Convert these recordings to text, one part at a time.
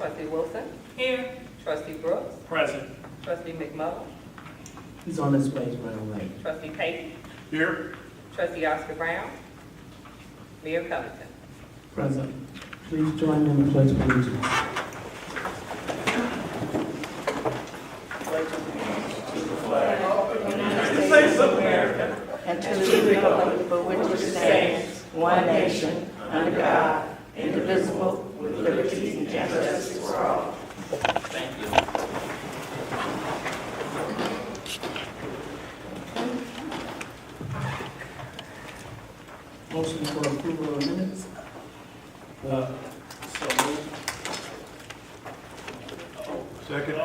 Trustee Wilson. Here. Trustee Brooks. Present. Trustee McMullen. He's on his way, he's running late. Trustee Payton. Here. Trustee Oscar Brown. Mayor Covington. Present. Please join me in the pledge of allegiance. States of America, and to the republic for which it stands, one nation, under God, indivisible, with liberty and justice for all. Thank you. Motion for approval of minutes. So moved. Second.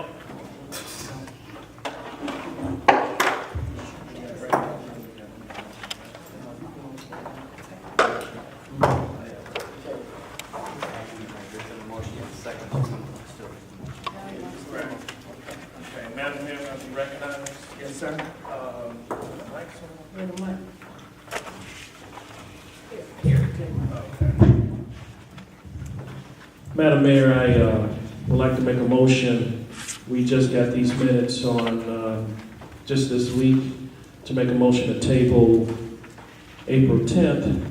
Okay, Madam Mayor, I'll be recognized. Yes, sir. Mike's Wait a minute. Madam Mayor, I would like to make a motion. We just got these minutes on just this week to make a motion to table April 10th,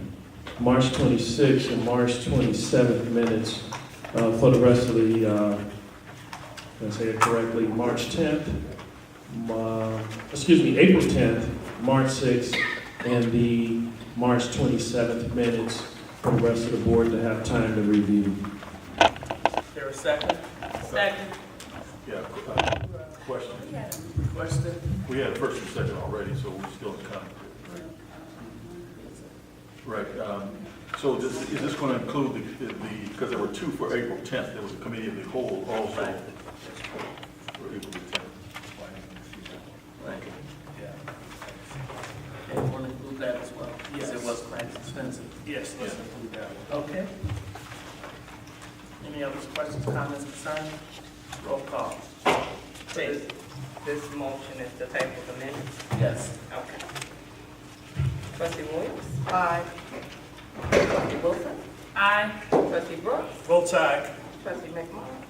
March 26th, and March 27th minutes for the rest of the, let's say it correctly, March 10th, April 10th, March 6th, and the March 27th minutes for the rest of the board to have time to review. Is there a second? Second. Yeah, question. Question? We had a first and second already, so we're still in conflict. Right, so is this going to include because there were two for April 10th, there was a committee of the whole also for April the 10th. Right. Yeah. And we want to include that as well? Yes. It was quite extensive. Yes, let's include that. Okay. Any other questions, comments, concerns? Roll call. This motion is to table the minutes. Yes. Okay. Trustee Williams. Aye. Trustee Wilson. Aye. Trustee Brooks. Vote aye. Trustee McMullen.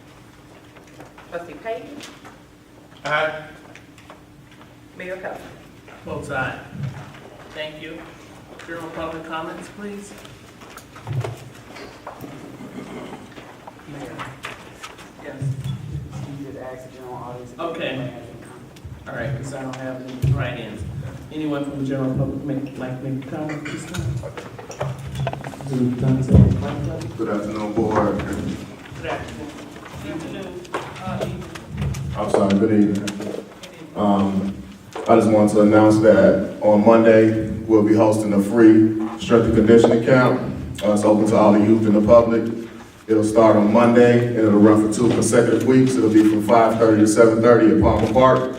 Trustee Payton. Aye. Mayor Covington. Vote aye. Thank you. General public comments, please. Mayor, Yes. you did ask the general audience. Okay. All right, because I don't have any write-ins. Anyone from the general public like to make a comment this time? Good afternoon, board. Good afternoon. I'm sorry, good evening. I just wanted to announce that on Monday, we'll be hosting a free strength and conditioning camp. It's open to all the youth and the public. It'll start on Monday, and it'll run for 2 consecutive weeks. It'll be from 5:30 to 7:30 at Palmer Park.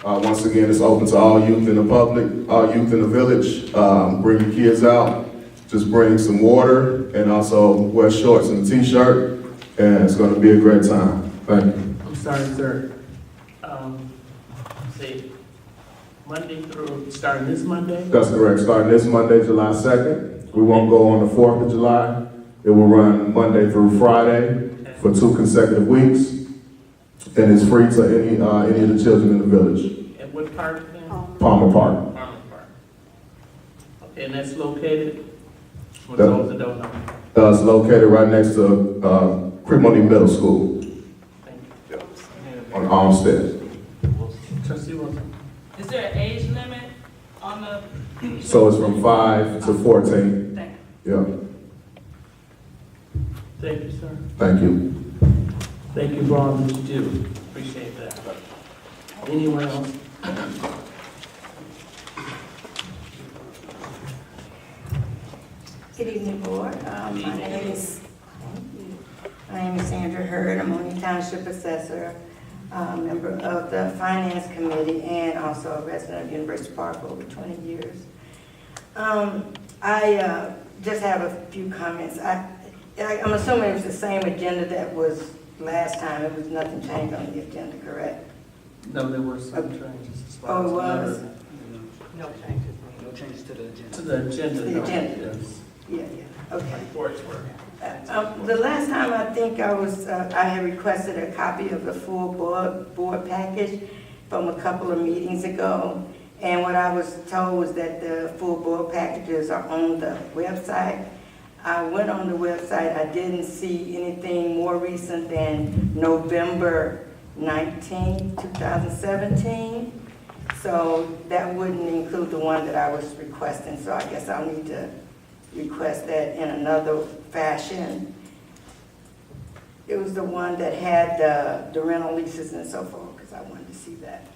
Once again, it's open to all youth in the public, all youth in the village. Bring your kids out. Just bring some water and also wear shorts and a t-shirt, and it's going to be a great time. Thank you. I'm sorry, sir. See, Monday through, starting this Monday? That's correct. Starting this Monday, July 2nd. We won't go on the 4th of July. It will run Monday through Friday for 2 consecutive weeks. And it's free to any of the children in the village. At what park then? Palmer Park. Palmer Park. Okay, and that's located? For That- those that don't know. It's located right next to Cremoni Middle School Thank you. on Olmsted. Trustee Wilson. Is there an age limit on the? So it's from 5 to 14. Thank Yeah. Thank you, sir. Thank you. Thank you for all that you do. Appreciate that. Anyone else? Good evening, board. My name is Sandra Hurd. I'm Mooney Township Assessor, member of the Finance Committee, and also a resident of University Park for over 20 years. I just have a few comments. I'm assuming it was the same agenda that was last time. It was nothing changed on the agenda, correct? No, there were some changes as far Oh, as it was? No changes. to the agenda. The no. agenda. Yes. Yeah, okay. Reports were. The last time I think I had requested a copy of the full board package from a couple of meetings ago. And what I was told was that the full board packages are on the website. I went on the website, I didn't see anything more recent than November 19, 2017. So that wouldn't include the one that I was requesting, so I guess I'll need to request that in another fashion. It was the one that had the rental leases and so forth, because I wanted to see that.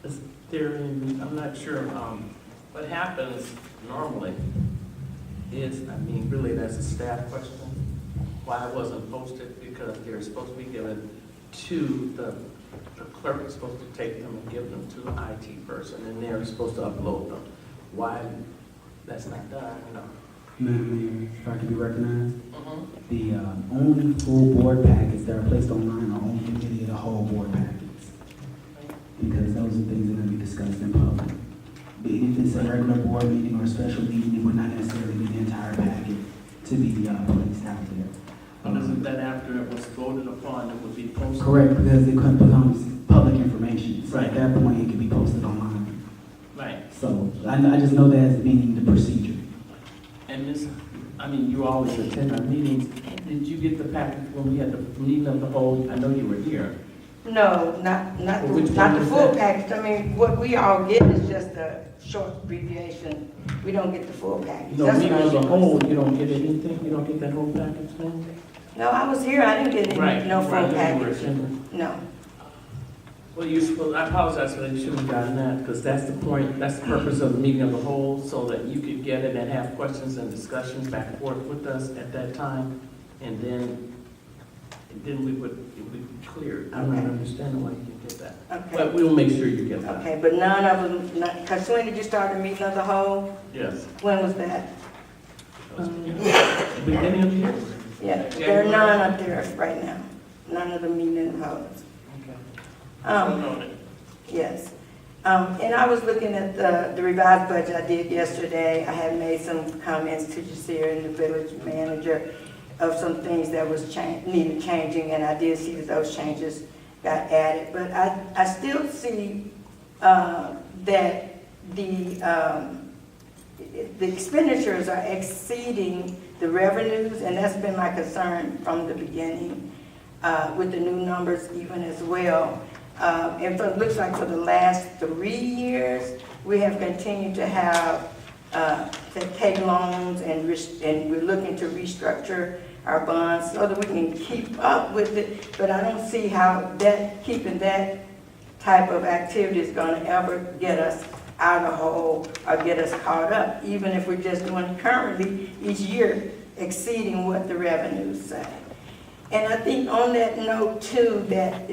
Is there, I'm not sure, what happens normally is, I mean, really that's a staff question. Why it wasn't posted, because they're supposed to be given to the clerk is supposed to take them and give them to the IT person, and they're supposed to upload them. Why that's not done, you know? Madam Mayor, if I could be recognized, the only full board packets that are placed online are only committee of the whole board packets, because those are things that are going to be discussed in public. But if it's a regular board meeting or a special meeting, it would not necessarily be the entire packet to be placed out there. Isn't that after it was voted upon, it would be posted? Correct, because it becomes public information. So Right. at that point, it can be posted online. Right. So I just know that as being the procedure. And this, I mean, you always attend our meetings. Did you get the package when we had the meeting of the whole? I know you were here. No, not Well, which the one was full that? package. I mean, what we all get is just a short abbreviation. We don't get the full package. No, That's meeting what of I the whole, requested. you don't get anything? You don't get that whole package then? No, I was here. I didn't get Right. any, no full Right, you were package. attending. No. Well, you supposed, I apologize for that, you should have gotten that, because that's the point, that's the purpose of the meeting of the whole, so that you could get it and have questions and discussions back and forth with us at that time, and then we would, it would be clear. I don't Okay. understand why you didn't get that. Okay. But we'll make sure you get that. Okay, but none of them, because when did you start the meeting of the whole? Yes. When was that? Beginning of the year? Yeah, there are none up there right now. None of the meeting of the whole. Okay. Yes. And I was looking at the revised budget I did yesterday. I had made some comments to Jasir and the village manager of some things that was needed changing, and I did see that those changes got added. But I still see that the expenditures are exceeding the revenues, and that's been my concern from the beginning with the new numbers even as well. And it looks like for the last 3 years, we have continued to have to take loans, and we're looking to restructure our bonds so that we can keep up with it. But I don't see how keeping that type of activity is going to ever get us out of the hole or get us caught up, even if we're just doing currently each year exceeding what the revenues say. And I think on that note too, that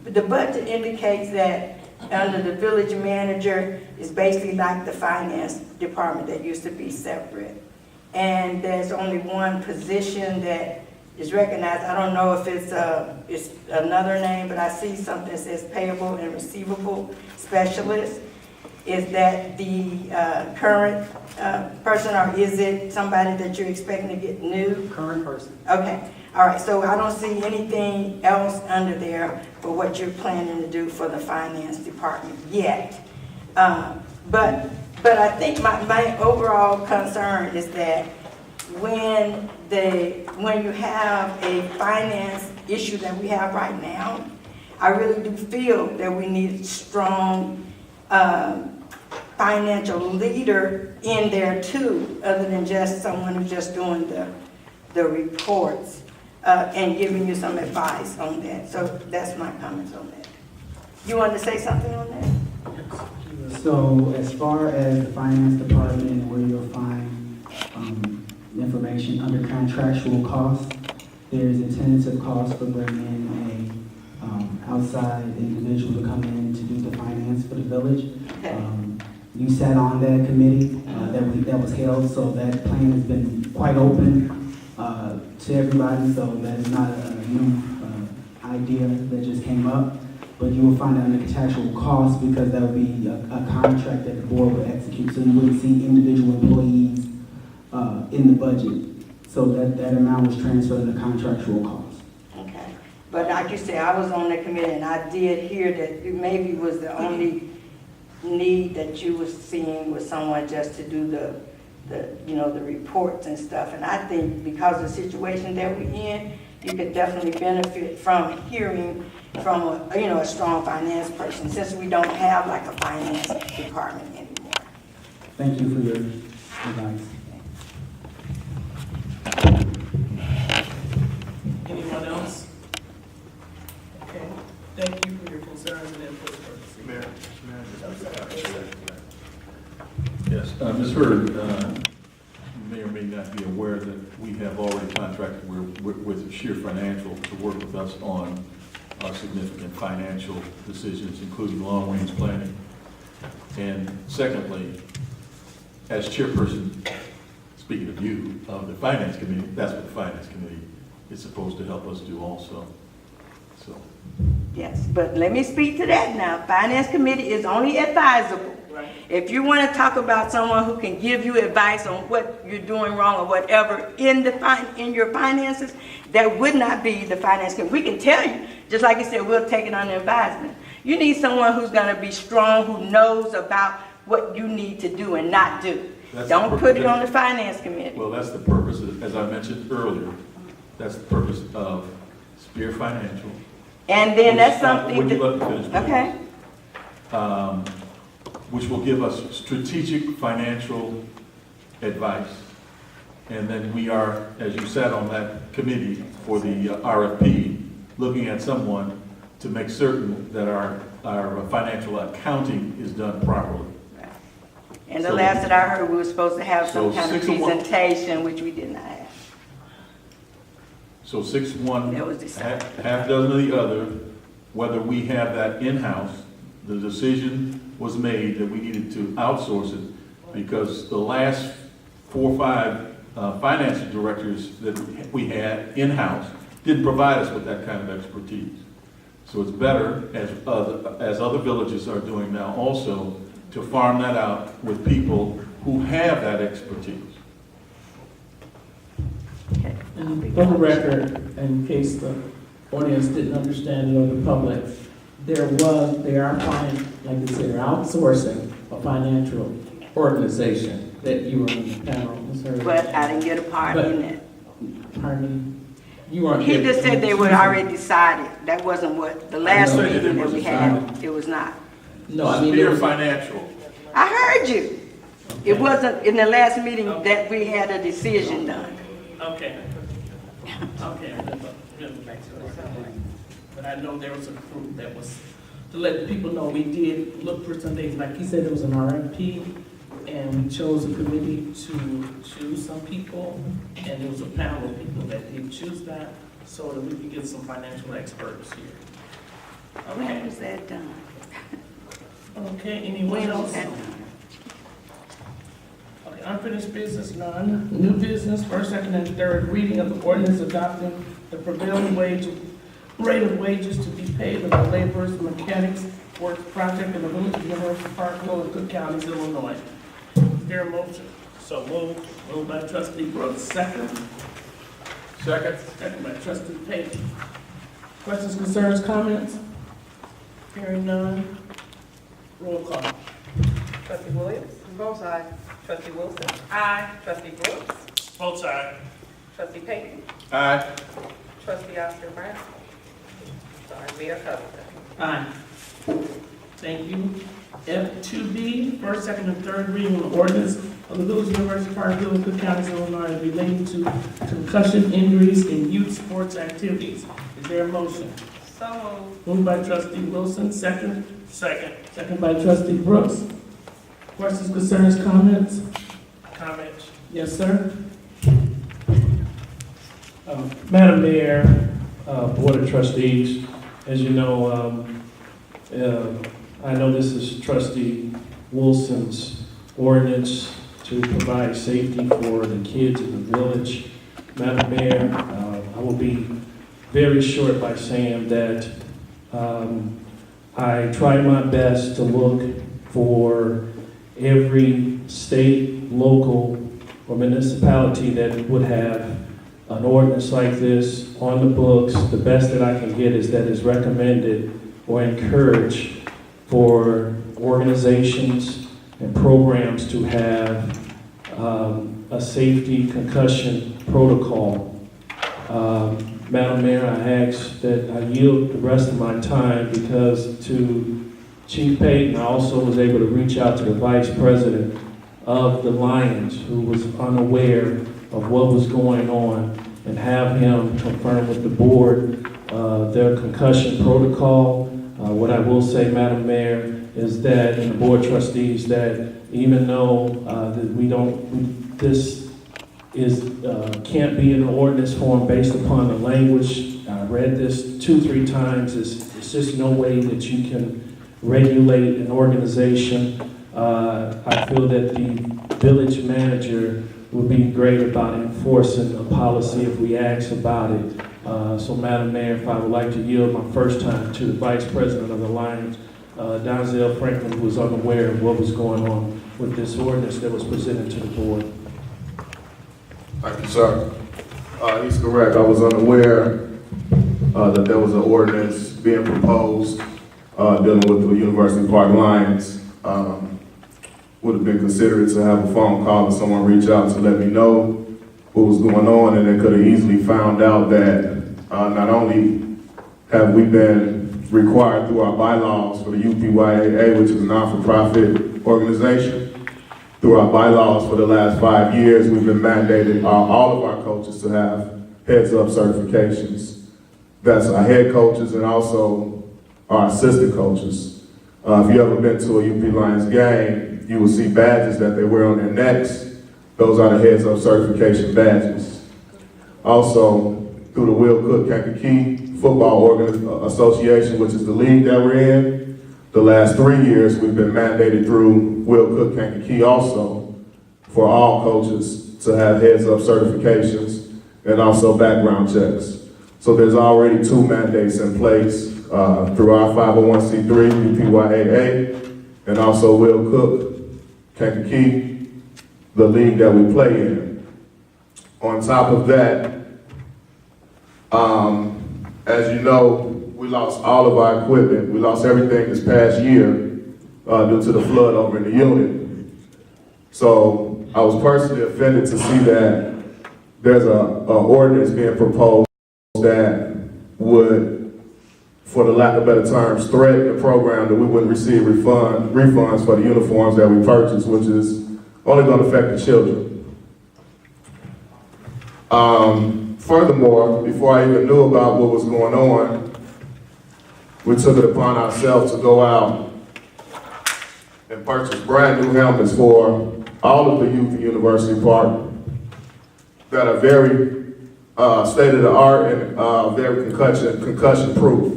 the budget indicates that under the village manager is basically like the finance department that used to be separate. And there's only one position that is recognized. I don't know if it's another name, but I see something that says payable and receivable specialist. Is that the current person, or is it somebody that you're expecting to get new? Current person. Okay, all right, so I don't see anything else under there for what you're planning to do for the finance department yet. But I think my overall concern is that when you have a finance issue that we have right now, I really do feel that we need strong financial leader in there too, other than just someone who's just doing the reports and giving you some advice on that. So that's my comments on that. You wanted to say something on that? So as far as the finance department and where you'll find information under contractual costs, there's a tentative cost for bringing in a outside individual to come in to do the finance for the village. Okay. You sat on that committee that was held, so that plan has been quite open to everybody, so that's not a new idea that just came up. But you will find it under contractual costs because that would be a contract that the board would execute, so you wouldn't see individual employees in the budget. So that amount was transferred into contractual costs. Okay. But like you said, I was on the committee and I did hear that it maybe was the only need that you was seeing was someone just to do the reports and stuff. And I think because of the situation that we're in, you could definitely benefit from hearing from a strong finance person, since we don't have like a finance department anymore. Thank you for your advice. Anyone else? Okay, thank you for your concerns and input. Mayor, yes, Ms. Hurd, you may or may not be aware that we have already contracted with Sheer Financial to work with us on significant financial decisions, including long-range planning. And secondly, as chairperson, speaking of you, of the Finance Committee, that's what the Finance Committee is supposed to help us do also. So. Yes, but let me speak to that now. Finance Committee is only advisable. Right. If you want to talk about someone who can give you advice on what you're doing wrong or whatever in your finances, that would not be the Finance Committee. We can tell you, just like you said, we'll take it under advisement. You need someone who's going to be strong, who knows about what you need to do and not do. Don't put it on the Finance Committee. Well, that's the purpose, as I mentioned earlier, that's the purpose of Spear Financial. And then that's something. Would you let me finish, please? Okay. Which will give us strategic financial advice. And then we are, as you sat on that committee for the RFP, looking at someone to make certain that our financial accounting is done properly. Right. And the last that I heard, we were supposed to have some So kind of 6 of one- presentation, which we did not have. So 6 one, That was decided. half dozen of the other, whether we have that in-house, the decision was made that we needed to outsource it because the last 4 or 5 finance directors that we had in-house didn't provide us with that kind of expertise. So it's better, as other villages are doing now also, to farm that out with people who have that expertise. And for the record, in case the audience didn't understand it or the public, they are like they say, they're outsourcing a financial organization that you were on the panel, Ms. Hurd. But I didn't get a part in that. Pardon me? You weren't He here. just said they were already decided. That wasn't what, the last I didn't say meeting it that we wasn't had, it was not. No, I mean, there Spear was, Financial. I heard you. It wasn't in the last meeting that we had a decision done. Okay. Okay, remember back to it. But I know there was a group that was, to let the people know, we did look for some things, like he said, it was an RFP, and we chose a committee to choose some people, and there was a panel of people that did choose that, so that we could get some financial experts here. When Okay, was that done? okay, anyone When was else? that done? Okay, unfinished business, none. New business, first, second, and third reading of the ordinance adopting the prevailing rate of wages to be paid to the laborers, mechanics, works project in the village of University Park, Will, Cook County, Illinois. Is there a motion? So moved by trustee Brooks, second. Second by trustee Payton. Questions, concerns, comments? Hearing none. Roll call. Trustee Williams? Both sides. Trustee Wilson? Aye. Trustee Brooks? Both sides. Trustee Payton? Aye. Trustee Oscar Brown? Sorry, Mayor Covington? Aye. Thank you. F2B, first, second, and third reading of the ordinance of the Village of University Park, Village, Cook County, Illinois, relating to concussion injuries in youth sports activities. Is there a motion? So moved. Moved by trustee Wilson, second. Second by trustee Brooks. Questions, concerns, comments? Comments. Yes, sir. Madam Mayor, Board of Trustees, as you know, I know this is Trustee Wilson's ordinance to provide safety for the kids in the village. Madam Mayor, I will be very short by saying that I try my best to look for every state, local or municipality that would have an ordinance like this on the books. The best that I can get is that it's recommended or encouraged for organizations and programs to have a safety concussion protocol. Madam Mayor, I ask that I yield the rest of my time because to Chief Payton, I also was able to reach out to the Vice President of the Lions, who was unaware of what was going on, and have him confirm with the board their concussion protocol. What I will say, Madam Mayor, is that, and the board trustees, that even though that this can't be in an ordinance form based upon the language, I read this 2-3 times, it's just no way that you can regulate an organization. I feel that the village manager would be great about enforcing a policy if we ask about it. So Madam Mayor, if I would like to yield my first time to the Vice President of the Lions, Donzel Franklin, who was unaware of what was going on with this ordinance that was presented to the board. Thank you, sir. He's correct. I was unaware that there was an ordinance being proposed dealing with the University Park Lions. Would have been considerate to have a phone call and someone reach out to let me know what was going on, and they could have easily found out that not only have we been required through our bylaws for the UPYAA, which is a non-for-profit organization, through our bylaws for the last 5 years, we've been mandated all of our coaches to have heads-up certifications. That's our head coaches and also our assistant coaches. If you ever been to a UP Lions game, you will see badges that they wear on their necks. Those are the heads-up certification badges. Also, through the Will Cook Kankakee Football Association, which is the league that we're in, the last 3 years we've been mandated through Will Cook Kankakee also for all coaches to have heads-up certifications and also background checks. So there's already 2 mandates in place through our 501c3, UPYAA, and also Will Cook Kankakee, the league that we play in. On top of that, as you know, we lost all of our equipment. We lost everything this past year due to the flood over in the unit. So I was personally offended to see that there's an ordinance being proposed that would, for the lack of better terms, threaten the program that we wouldn't receive refunds for the uniforms that we purchased, which is only going to affect the children. Furthermore, before I even knew about what was going on, we took it upon ourselves to go out and purchase brand new helmets for all of the youth at University Park that are very state-of-the-art and very concussion proof.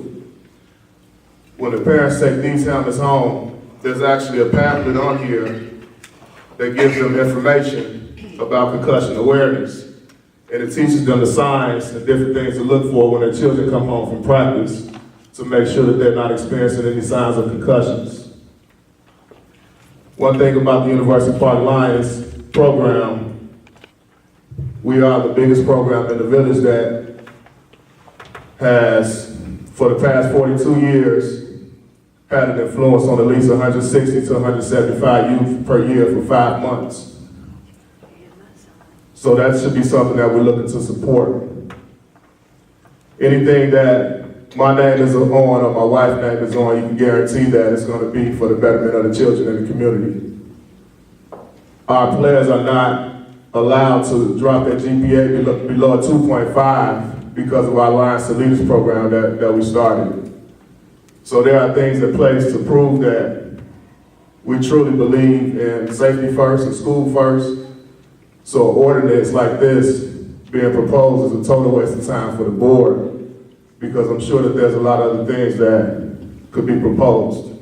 When the parents take these helmets home, there's actually a pamphlet on here that gives them information about concussion awareness. And it teaches them the signs and different things to look for when their children come home from practice to make sure that they're not experiencing any signs of concussions. One thing about the University Park Lions program, we are the biggest program in the village that has, for the past 42 years, had an influence on at least 160 to 175 youth per year for 5 months. So that should be something that we're looking to support. Anything that my name is on or my wife's name is on, you can guarantee that it's going to be for the betterment of the children in the community. Our players are not allowed to drop their GPA below 2.5 because of our Lions to Leaders program that we started. So there are things in place to prove that we truly believe in safety first and school first. So an ordinance like this being proposed is a total waste of time for the board, because I'm sure that there's a lot of other things that could be proposed.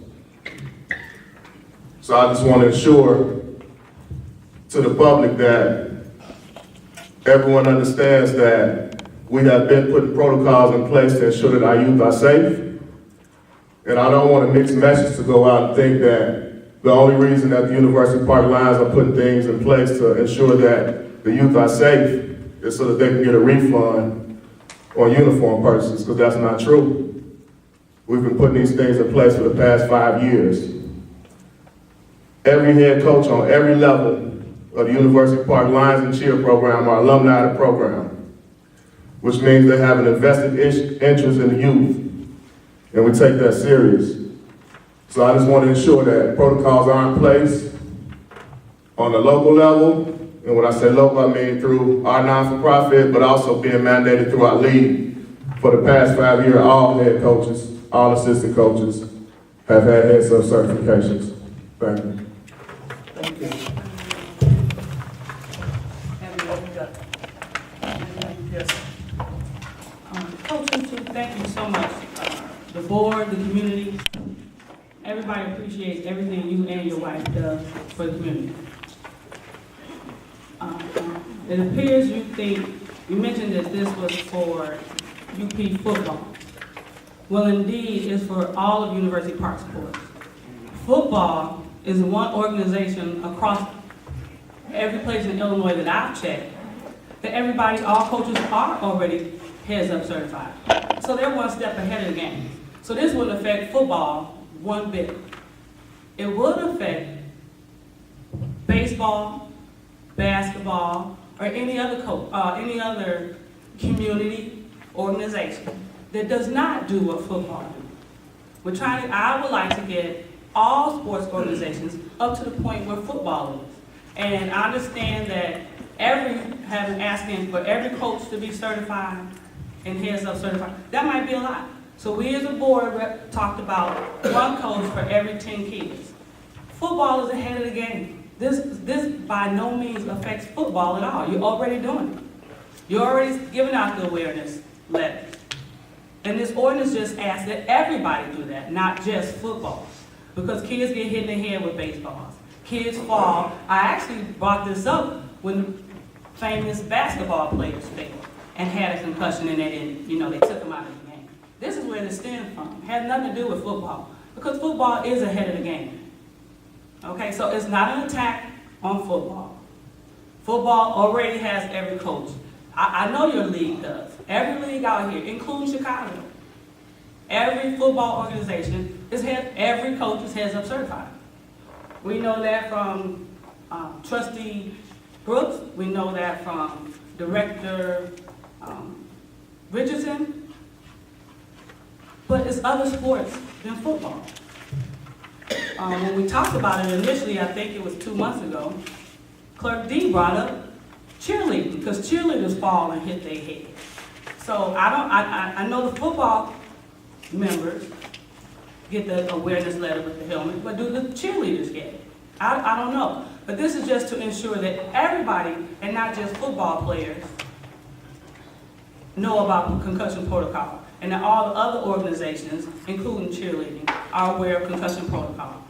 So I just want to ensure to the public that everyone understands that we have been putting protocols in place to ensure that our youth are safe. And I don't want a mixed message to go out and think that The only reason that the University Park Lions are putting things in place to ensure that the youth are safe is so that they can get a refund on uniform purchases, because that's not true. We've been putting these things in place for the past 5 years. Every head coach on every level of the University Park Lions and Cheer program are alumni of the program, which means they have an invested interest in the youth, and we take that serious. So I just want to ensure that protocols are in place on the local level, and when I say local, I mean through our non-for-profit, but also being mandated through our league. For the past 5 years, all head coaches, all assistant coaches have had heads-up certifications. Thank you. Thank you. Yes. Coach Tutu, thank you so much. The board, the community, everybody appreciates everything you and your wife does for the community. It appears you mentioned that this was for UP football. Well, indeed, it's for all of University Park sports. Football is one organization across every place in Illinois that I've checked, that everybody, all coaches are already heads-up certified. So they're one step ahead of the game. So this wouldn't affect football one bit. It would affect baseball, basketball, or any other community organization that does not do what football do. I would like to get all sports organizations up to the point where football is. And I understand that asking for every coach to be certified and heads-up certified, that might be a lot. So we as a board talked about one coach for every 10 kids. Football is ahead of the game. This by no means affects football at all. You're already doing it. You're already giving out the awareness letters. And this ordinance just asks that everybody do that, not just football. Because kids get hit in the head with baseballs. Kids fall. I actually brought this up when famous basketball players failed and had a concussion and they took them out of the game. This is where this stems from. It has nothing to do with football. Because football is ahead of the game. Okay, so it's not an attack on football. Football already has every coach. I know your league does. Every league out here, including Chicago. Every football organization every coach is heads-up certified. We know that from Trustee Brooks. We know that from Director Richardson. But it's other sports than football. When we talked about it initially, I think it was 2 months ago, Clerk D brought up cheerleading, because cheerleaders fall and hit their head. So I know the football members get the awareness letter with the helmet, but do the cheerleaders get it? I don't know. But this is just to ensure that everybody, and not just football players, know about concussion protocol, and that all the other organizations, including cheerleading, are aware of concussion protocol.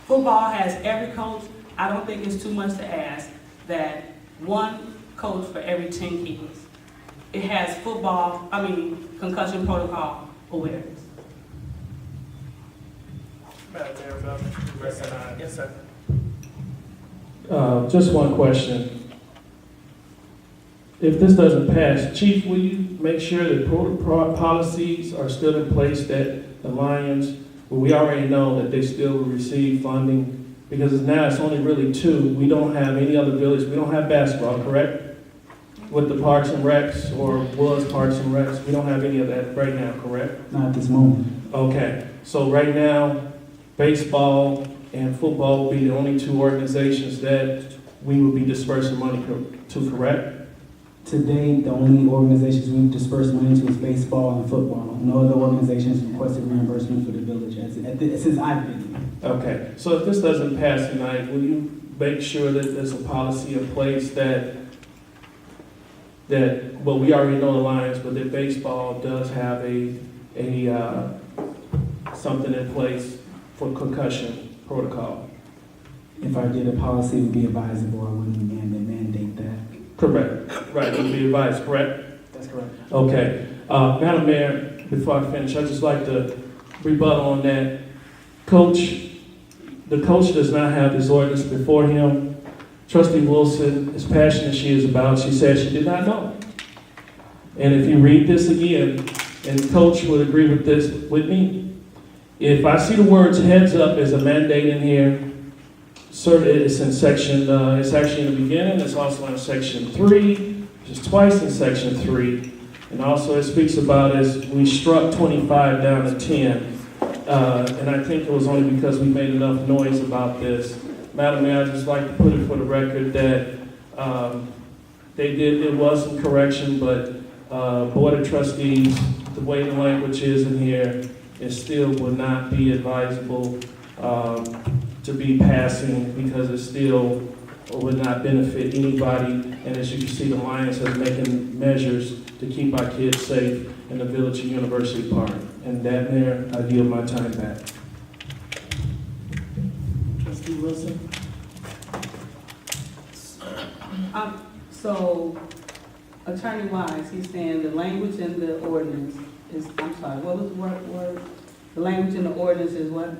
Football has every coach. I don't think it's too much to ask that one coach for every 10 kids. It has concussion protocol awareness. Madam Mayor, recognize. Yes, sir. Just one question. If this doesn't pass, Chief, will you make sure that policies are still in place that the Lions, well, we already know that they still will receive funding, because now it's only really 2. We don't have any other village. We don't have basketball, correct? With the Parks and Recs, or was Parks and Recs, we don't have any of that right now, correct? Not at this moment. Okay, so right now, baseball and football will be the only 2 organizations that we will be dispersing money to, correct? Today, the only organizations we've dispersed money to is baseball and football. No other organizations requested reimbursement for the village since I've been here. Okay, so if this doesn't pass tonight, will you make sure that there's a policy in place that well, we already know the Lions, but that baseball does have something in place for concussion protocol? If I did a policy, it would be advisable. I wouldn't mandate that. Correct. Right, it would be advised, correct? That's correct. Okay. Madam Mayor, before I finish, I'd just like to rebut on that the coach does not have this ordinance before him. Trustee Wilson, as passionate as she is about, she said she did not know. And if you read this again, and Coach would agree with this with me, if I see the words "heads up" as a mandate in here, it's in section, it's actually in the beginning, it's also in section 3, just twice in section 3, and also it speaks about as we struck 25 down to 10, and I think it was only because we made enough noise about this. Madam Mayor, I'd just like to put it for the record that it was some correction, but Board of Trustees, the way the language is in here, it still would not be advisable to be passing because it still would not benefit anybody. And as you can see, the Lions are making measures to keep our kids safe in the Village of University Park. And that, Mayor, I yield my time back. Trustee Wilson? So, Attorney Wise, he's saying the language in the ordinance is, I'm sorry, what was the word? The language in the ordinance is what?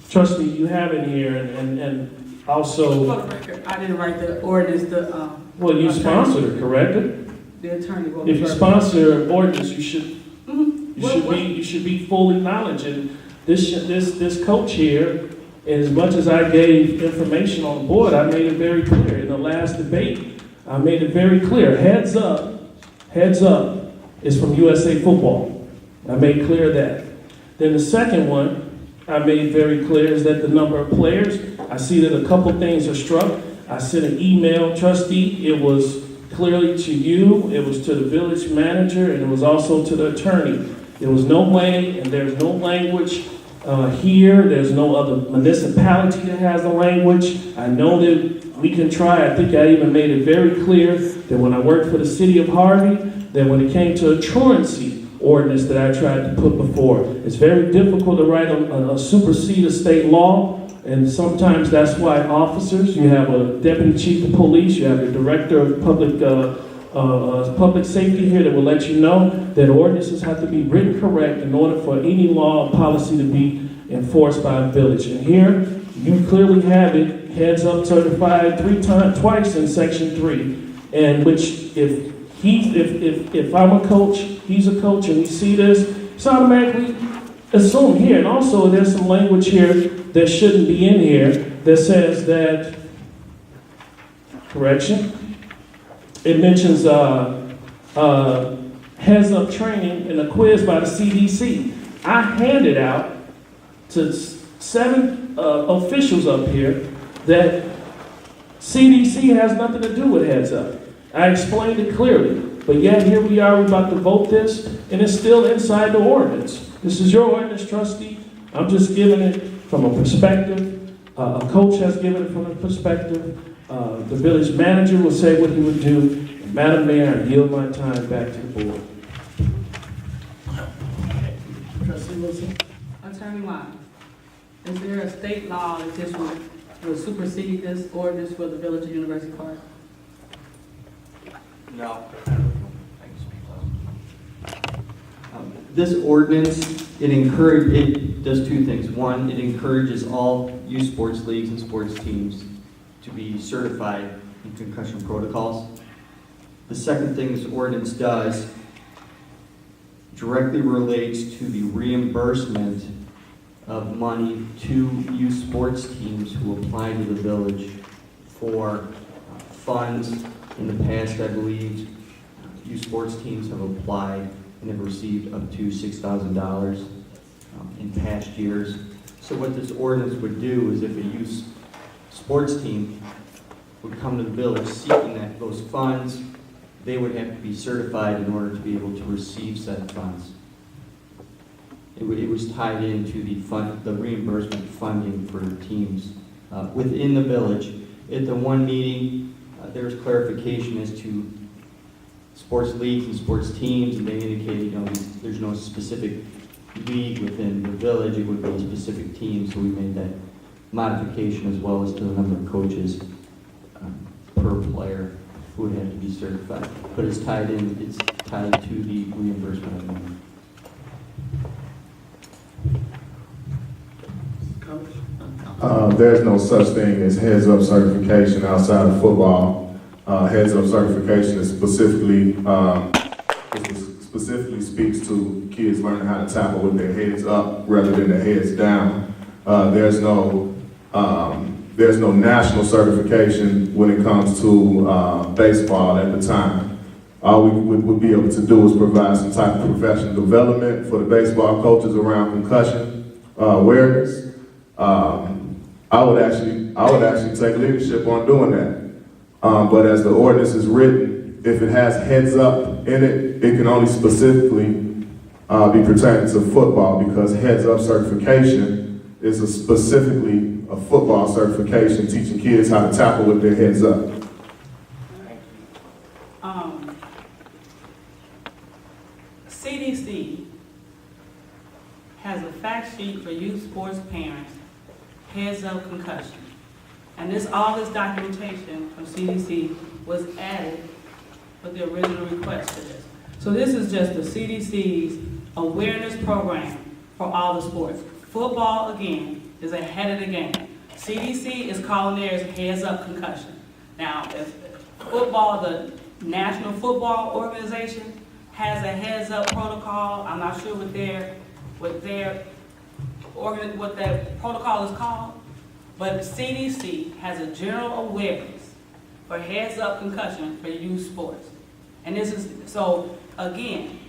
Trustee, you have in here, and also, For the record, I didn't write the ordinance, well, you sponsored it, correct? the attorney. What If you was her- sponsor an ordinance, you should Mhm. you should be full acknowledging this coach here. As much as I gave information on the board, I made it very clear in the last debate. I made it very clear. Heads up is from USA Football. I made clear that. Then the second one I made very clear is that the number of players. I see that a couple things are struck. I sent an email, trustee. It was clearly to you. It was to the village manager, and it was also to the attorney. There was no way, and there's no language here. There's no other municipality that has the language. I know that we can try. I think I even made it very clear that when I worked for the city of Harvey, that when it came to a truancy ordinance that I tried to put before, it's very difficult to write a supersede a state law. And sometimes that's why officers, you have a deputy chief of police, you have a director of public safety here that will let you know that ordinances have to be written correct in order for any law or policy to be enforced by a village. And here, you clearly have it, heads up certified twice in section 3. And which, if I'm a coach, he's a coach, and we see this, it's automatically assumed here. And also, there's some language here that shouldn't be in here that says that, correction, it mentions heads up training and a quiz by the CDC. I handed out to 7 officials up here that CDC has nothing to do with heads up. I explained it clearly, but yet here we are, we're about to vote this, and it's still inside the ordinance. This is your ordinance, trustee. I'm just giving it from a perspective. A coach has given it from a perspective. The village manager will say what he would do. And Madam Mayor, I yield my time back to the board. Trustee Wilson? Attorney Wise, is there a state law that this will supersede this ordinance for the Village of University Park? No. This ordinance, it does 2 things. One, it encourages all youth sports leagues and sports teams to be certified in concussion protocols. The second thing this ordinance does directly relates to the reimbursement of money to youth sports teams who apply to the village for funds. In the past, I believe, youth sports teams have applied and have received up to $6,000 in past years. So what this ordinance would do is if a youth sports team would come to the village seeking those funds, they would have to be certified in order to be able to receive said funds. It was tied into the reimbursement funding for teams within the village. At the one meeting, there was clarification as to sports leagues and sports teams, and they indicated, there's no specific league within the village, it would be a specific team, so we made that modification as well as to the number of coaches per player who would have to be certified. But it's tied to the reimbursement of money. There's no such thing as heads-up certification outside of football. Heads-up certification is specifically speaks to kids learning how to tackle with their heads up rather than their heads down. There's no national certification when it comes to baseball at the time. All we would be able to do is provide some type of professional development for the baseball coaches around concussion awareness. I would actually take leadership on doing that. But as the ordinance is written, if it has heads up in it, it can only specifically be pertaining to football, because heads up certification is specifically a football certification teaching kids how to tackle with their heads up. CDC has a fact sheet for youth sports parents, heads up concussion. And all this documentation from CDC was added with the original request for this. So this is just the CDC's awareness program for all the sports. Football, again, is ahead of the game. CDC is calling theirs heads up concussion. Now, if football, the National Football Organization, has a heads up protocol, I'm not sure what their protocol is called, but CDC has a general awareness for heads up concussion for youth sports. And this is, so again,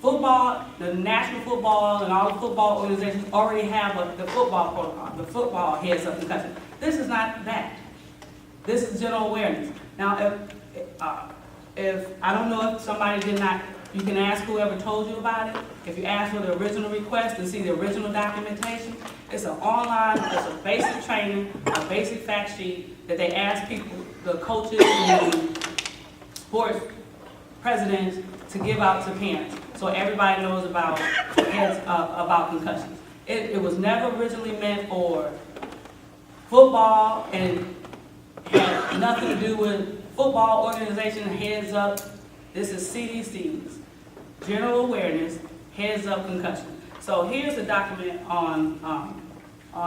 football, the National Football and all the football organizations already have the football protocol, the football heads up concussion. This is not that. This is general awareness. Now, if I don't know if somebody did not, you can ask whoever told you about it. If you ask for the original request and see the original documentation, it's an online, it's a basic training, a basic fact sheet that they ask people, the coaches and sports presidents, to give out to parents, so everybody knows about concussions. It was never originally meant for football and had nothing to do with football organization heads up. This is CDC's general awareness, heads up concussion. So here's the document on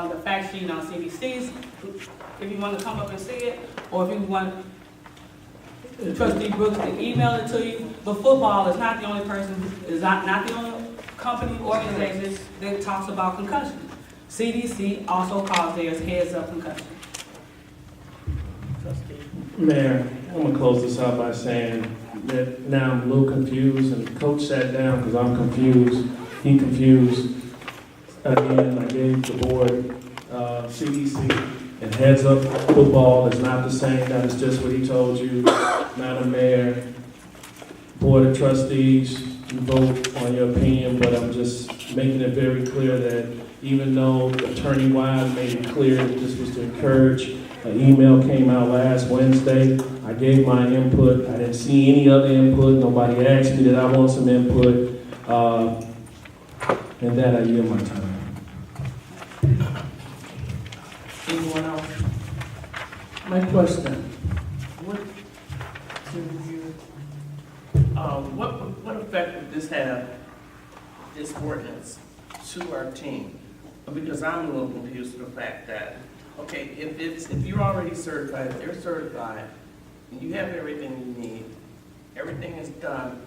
the fact sheet on CDC's. If you want to come up and see it, or if you want Trustee Brooks to email it to you. But football is not the only not the only company, organization that talks about concussion. CDC also calls theirs heads up concussion. Mayor, I'm gonna close this out by saying that now I'm a little confused, and the coach sat down because I'm confused, he confused. Again, I gave the board CDC, and heads up football is not the same. That is just what he told you. Madam Mayor, Board of Trustees, you vote on your opinion, but I'm just making it very clear that even though Attorney Wise made it clear that this was to encourage, an email came out last Wednesday. I gave my input. I didn't see any other input. Nobody asked me that I want some input. And that I yield my time. Anyone else? My question, what effect would this have, this ordinance, to our team? Because I'm a little confused with the fact that, okay, if you're already certified, if they're certified, and you have everything you need, everything is done,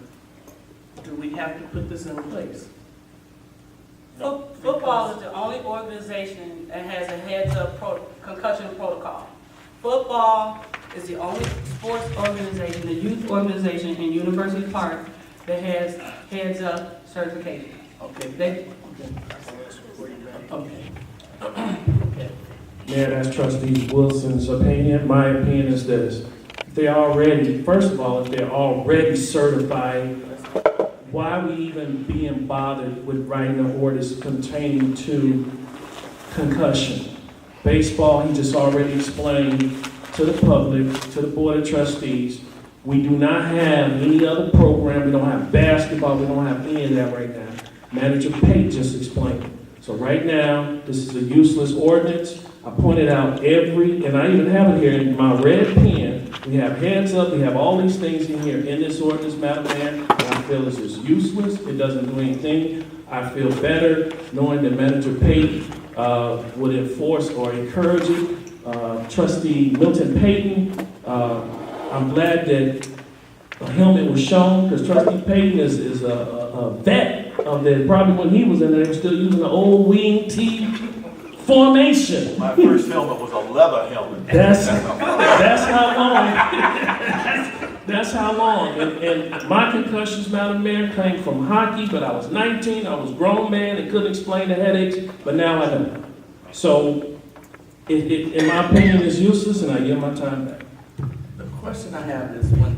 do we have to put this in place? No, football is the only organization that has a heads-up concussion protocol. Football is the only sports organization, the youth organization in University Park that has heads-up certification. Okay. Okay. Mayor, that's Trustee Wilson's opinion. My opinion is this. If they're already certified, why are we even being bothered with writing an ordinance pertaining to concussion? Baseball, he just already explained to the public, to the Board of Trustees, we do not have any other program. We don't have basketball. We don't have any of that right now. Manager Pate just explained it. So right now, this is a useless ordinance. I pointed out and I even have it here in my red pen. We have heads up, we have all these things in here in this ordinance, Madam Mayor, and I feel this is useless. It doesn't do anything. I feel better knowing that Manager Pate would enforce or encourage it. Trustee Milton Payton, I'm glad that a helmet was shown, because Trustee Payton is a vet of that. Probably when he was in there, they were still using the old wing T formation. My first helmet was a leather helmet. That's how long. That's how long. And my concussions, Madam Mayor, came from hockey, but I was 19, I was a grown man and couldn't explain the headaches, but now I know. So, in my opinion, it's useless, and I give my time back. The question I have is when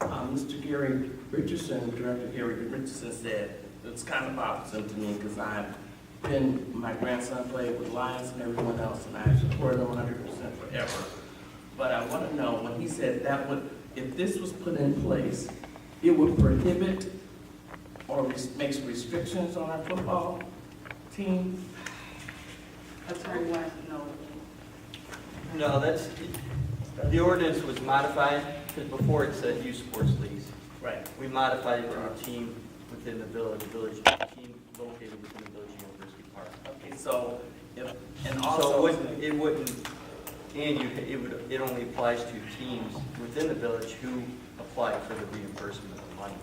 Mr. Gary Richardson, Director Gary Richardson said, it's kind of opposite to me because my grandson played with Lions and everyone else, and I support them 100% forever. But I want to know, when he said that would, if this was put in place, it would prohibit or makes restrictions on our football team? Attorney Wise, no. No, the ordinance was modified, because before it said youth sports leagues. Right. We modified it to a team within the village team located within the village University Park. Okay, so it only applies to teams within the village who apply for the reimbursement of the money.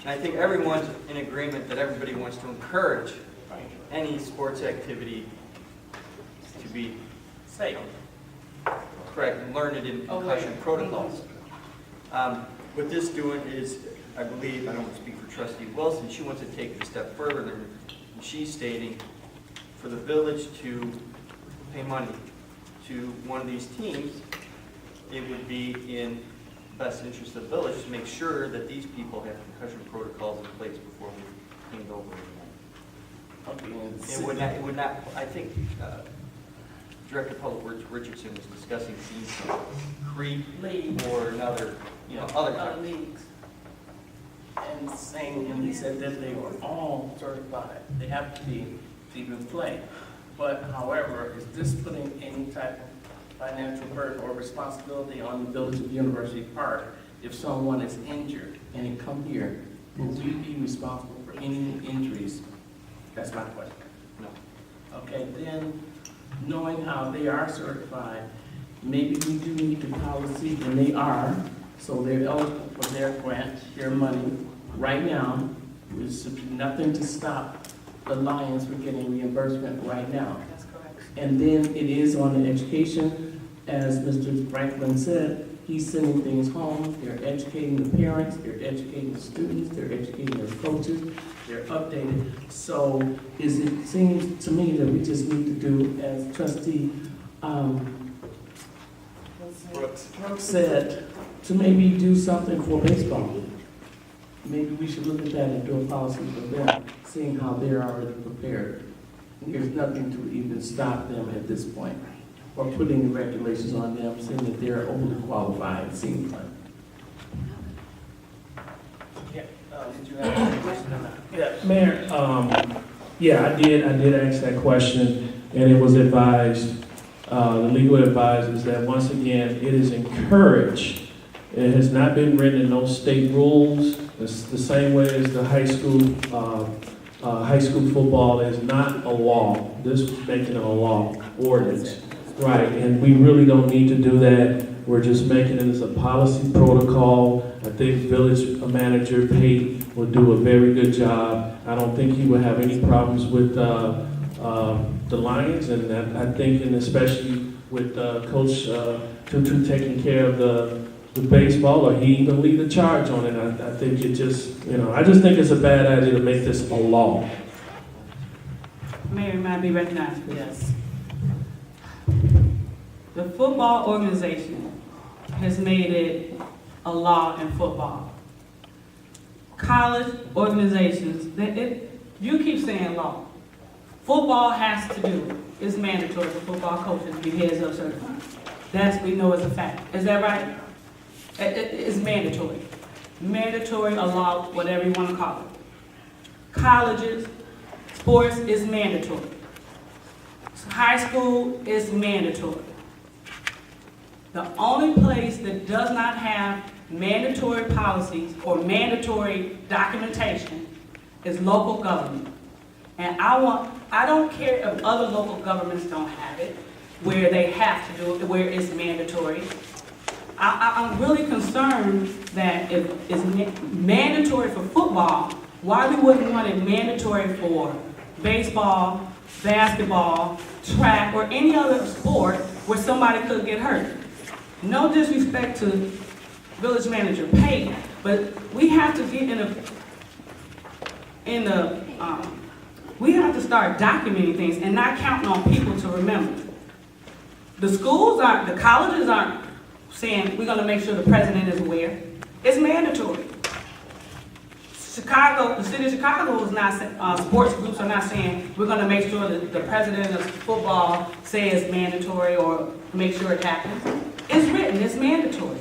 I think everyone's in agreement that everybody wants to encourage any sports activity to be safe. Correct, and learn it in concussion protocols. What this doing is, I believe, I don't want to speak for Trustee Wilson, she wants to take it a step further, and she's stating for the village to pay money to one of these teams, it would be in the best interest of the village to make sure that these people have concussion protocols in place before we hand over. It would not, I think, Director of Public Works Richardson was discussing seeing some creep or another, other leagues. And he said that they were all certified. They have to be to even play. But however, is this putting any type of financial burden or responsibility on the village of University Park if someone is injured and they come here? Will we be responsible for any injuries? That's my question. No. Okay, then, knowing how they are certified, maybe we do need the policy, and they are, so they're eligible for their grant, their money. Right now, there's nothing to stop the Lions from getting reimbursement right now. That's correct. And then it is on the education, as Mr. Franklin said, he's sending things home, they're educating the parents, they're educating the students, they're educating their coaches, they're updated. So it seems to me that we just need to do, as Trustee Brooks said, to maybe do something for baseball. Maybe we should look at that and do a policy for them, seeing how they're already prepared. There's nothing to even stop them at this point, or putting regulations on them, saying that they're overly qualified, it seems like. Did you have any question or not? Yeah, Mayor, I did ask that question, and it was advised, the legal advisors, that once again, it is encouraged. It has not been written in no state rules. It's the same way as the high school football is not a law. This is making it a law ordinance. Right, and we really don't need to do that. We're just making it as a policy protocol. I think village manager Pate will do a very good job. I don't think he will have any problems with the Lions, and I think, and especially with Coach Tutu taking care of the baseball, or he even lead the charge on it. I think it just, I just think it's a bad idea to make this a law. Mayor, might be recognized. Yes. The football organization has made it a law in football. College organizations, you keep saying law. Football has to do, it's mandatory for football coaches to be heads up certified. That's, we know is a fact. Is that right? It's mandatory. Mandatory, a law, whatever you want to call it. Colleges, sports is mandatory. High school is mandatory. The only place that does not have mandatory policies or mandatory documentation is local government. And I don't care if other local governments don't have it, where they have to do it, where it's mandatory. I'm really concerned that if it's mandatory for football, why we wouldn't want it mandatory for baseball, basketball, track, or any other sport where somebody could get hurt. No disrespect to village manager Pate, but we have to get we have to start documenting things and not counting on people to remember. The colleges aren't saying we're gonna make sure the president is aware. It's mandatory. The city of Chicago is not, sports groups are not saying we're gonna make sure that the president of football says mandatory or make sure it happens. It's written, it's mandatory.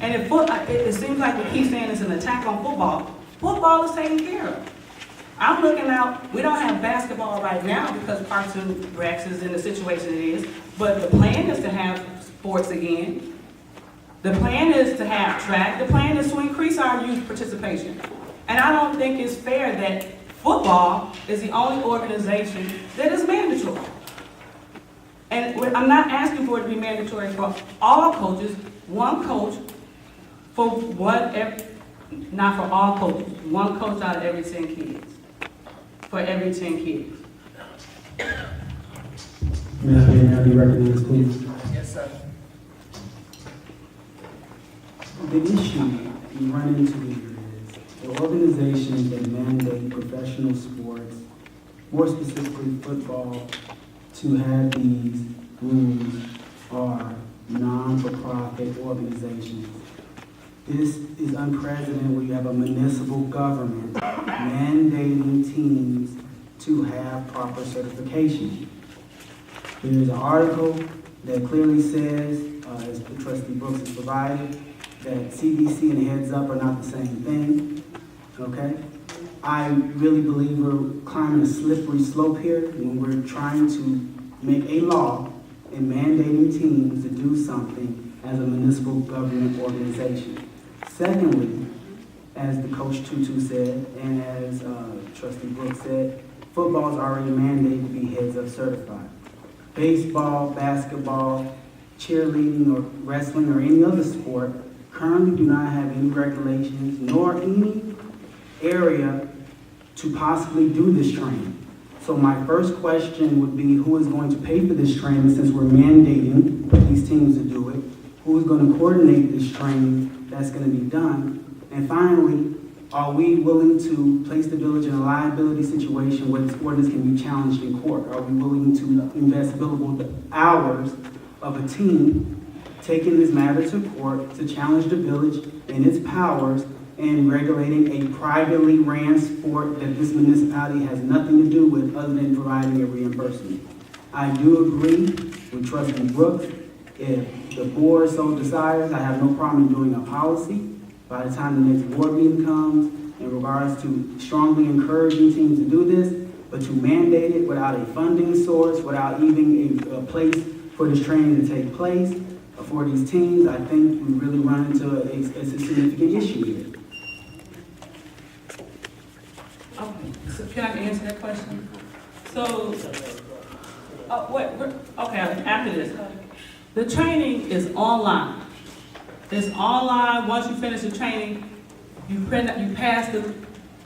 And it seems like we keep saying it's an attack on football. Football is taken care of. I'm looking out, we don't have basketball right now because Parks and Recs is in the situation it is, but the plan is to have sports again. The plan is to have track. The plan is to increase our youth participation. And I don't think it's fair that football is the only organization that is mandatory. And I'm not asking for it to be mandatory for all coaches, one coach for not for all coaches, one coach out of every 10 kids. For every 10 kids. May I be recognized, please? Yes, sir. The issue we run into here is the organizations that mandate professional sports, more specifically football, to have these rules are non-for-profit organizations. This is unprecedented where you have a municipal government mandating teams to have proper certification. There's an article that clearly says, as the trustee Brooks has provided, that CDC and Heads Up are not the same thing, okay? I really believe we're climbing a slippery slope here when we're trying to make a law and mandating teams to do something as a municipal government organization. Secondly, as the Coach Tutu said, and as Trustee Brooks said, football is already mandated to be Heads Up certified. Baseball, basketball, cheerleading, or wrestling, or any other sport currently do not have any regulations nor any area to possibly do this training. So my first question would be, who is going to pay for this training since we're mandating these teams to do it? Who is going to coordinate this training that's going to be done? And finally, are we willing to place the village in a liability situation where this ordinance can be challenged in court? Are we willing to invest billable hours of a team taking this matter to court to challenge the village and its powers in regulating a privately ran sport that this municipality has nothing to do with other than providing a reimbursement? I do agree with Trustee Brooks. If the board so desires, I have no problem doing a policy by the time the next board meeting comes in regards to strongly encouraging teams to do this, but to mandate it without a funding source, without even a place for this training to take place for these teams, I think we really run into a significant issue here. Okay, so can I answer that question? So, okay, after this. The training is online. It's online. Once you finish the training, you pass the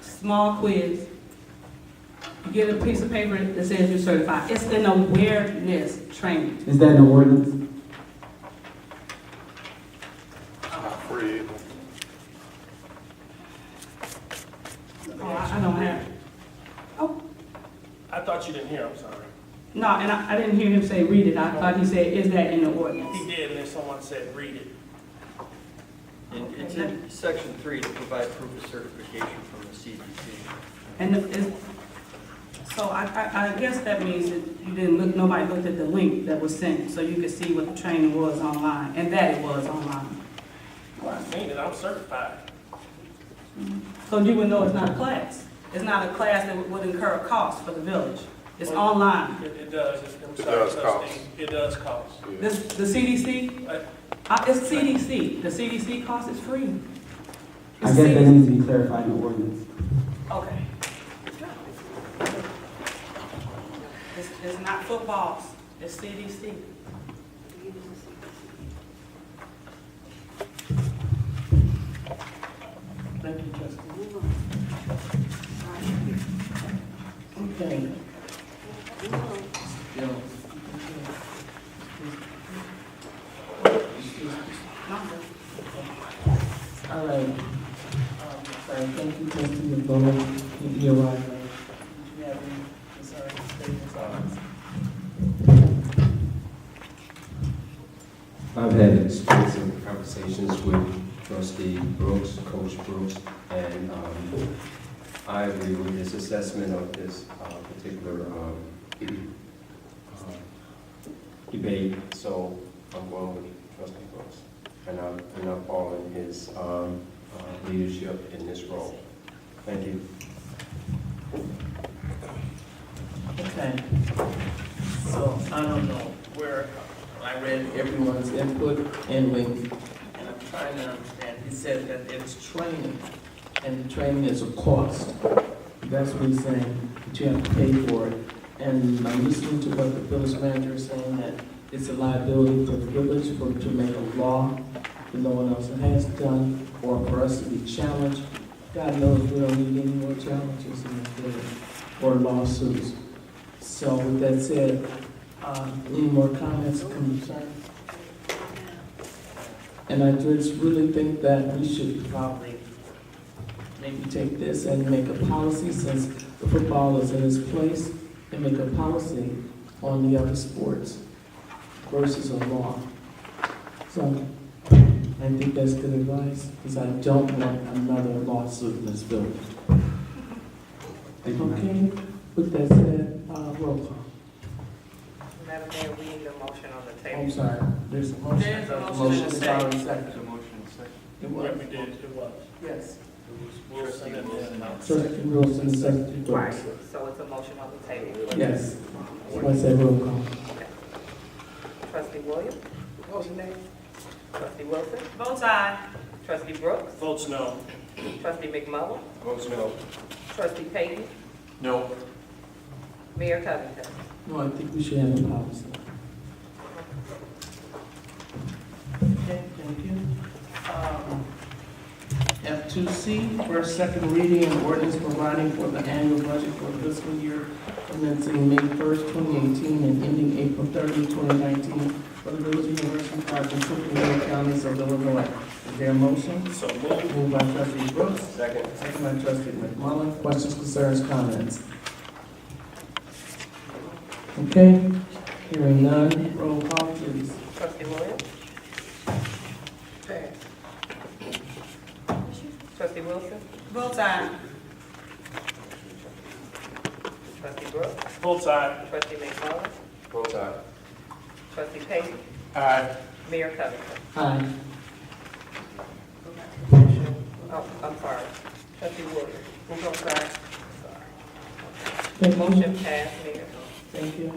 small quiz. You get a piece of paper that says you're certified. It's an awareness training. Is that an ordinance? I don't have it. Oh, I thought you didn't hear, I'm sorry. no, and I didn't hear him say read it. I thought he said, is that in the ordinance? He did, and then someone said, read it. It's in section 3 to provide proof of certification from the CDC. And so I guess that means that you didn't look, nobody looked at the link that was sent, so you could see what the training was online, and that it was online. Well, I seen it, I'm certified. So you would know it's not a class. It's not a class that would incur a cost for the village. It's online. It does, cost. It does cost. The CDC, it's CDC. The CDC cost is free. I guess that needs to be clarified in the ordinance. Okay. It's not footballs, it's CDC. Thank you, Trustee. Okay. All right. Sorry, thank you, Trustee McBowen. You're right. Did you have any concerns, statements, comments? I've had extensive conversations with Trustee Brooks, Coach Brooks, and I agree with his assessment of this particular debate. So I'm going with Trustee Brooks, and I'm following his leadership in this role. Thank you. Okay. So I don't know where I read everyone's input and link, and I'm trying to understand. He said that it's training, and the training is a cost. That's what he's saying, that you have to pay for it. And I'm listening to what the village manager is saying, that it's a liability for the village to make a law that no one else has done, or for us to be challenged. God knows we don't need any more challenges in this village, or lawsuits. So with that said, any more comments, concerns? And I just really think that we should probably maybe take this and make a policy, since the football is in its place, and make a policy on the other sports versus a law. So I think that's good advice, because I don't want another lawsuit in this building. Okay, with that said, roll call. Madam Mayor, we need a motion on the table. I'm sorry, there's a motion. There's a motion is and a already There's a seconded. motion and a second. It was. We did, it was. Yes. Wilson and then Trustee Wilson, second. Right, so it's a motion on the table. Yes. So I said roll call. Trustee Williams? Trustee Wilson? Votes aye. Trustee Brooks? Votes no. Trustee McMullen? Votes no. Trustee Payton? No. Mayor Covington? No, I think we should have a policy. Okay, thank you. F2C, first, second reading and ordinance providing for the annual budget for fiscal year commencing May 1st, 2018 and ending April 30, 2019 for the Village University Park in Cook and Will counties of Illinois. Is there a motion? So moved. Moved by Trustee Brooks, Second. second by Trustee McMullen. Questions, concerns, comments? Okay, hearing none, roll call please. Trustee Williams? Trustee Wilson? Votes aye. Trustee Brooks? Votes aye. Trustee McMullen? Votes aye. Trustee Payton? Aye. Mayor Covington? Aye. Oh, I'm sorry. Trustee Williams? Who goes aye? Okay, Motion passed, Mayor. Thank you.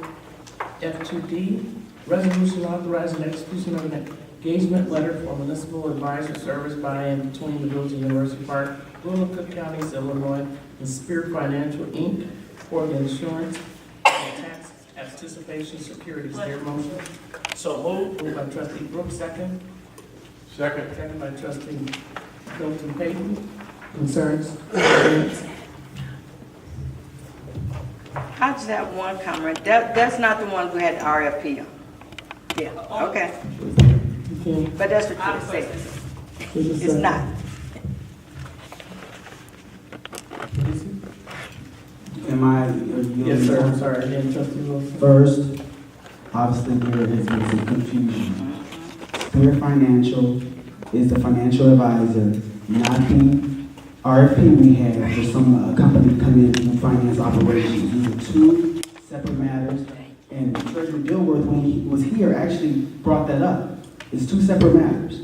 F2D, resolution authorizing execution of an engagement letter for municipal advisor service by and between the Village of University Park, Will Cook Counties, Illinois, and Spirit Financial, Inc. for the insurance and tax anticipation securities. Is there a motion? So moved. Moved by Trustee Brooks, second. Second. Second by Trustee Hilton Payton. Concerns? Comments? I just have one comment. That's not the one we had the RFP on. Yeah, okay. Okay. But that's what I you said. Who's the It's second? not. Am I? Yes, sir. I'm sorry. Again, Trustee Wilson. First, obviously there has been some confusion. Spirit Financial is the financial advisor, not the RFP we have for some company to come in and do finance operations. These are two separate matters, and Treasurer Dilworth, when he was here, actually brought that up. It's two separate matters.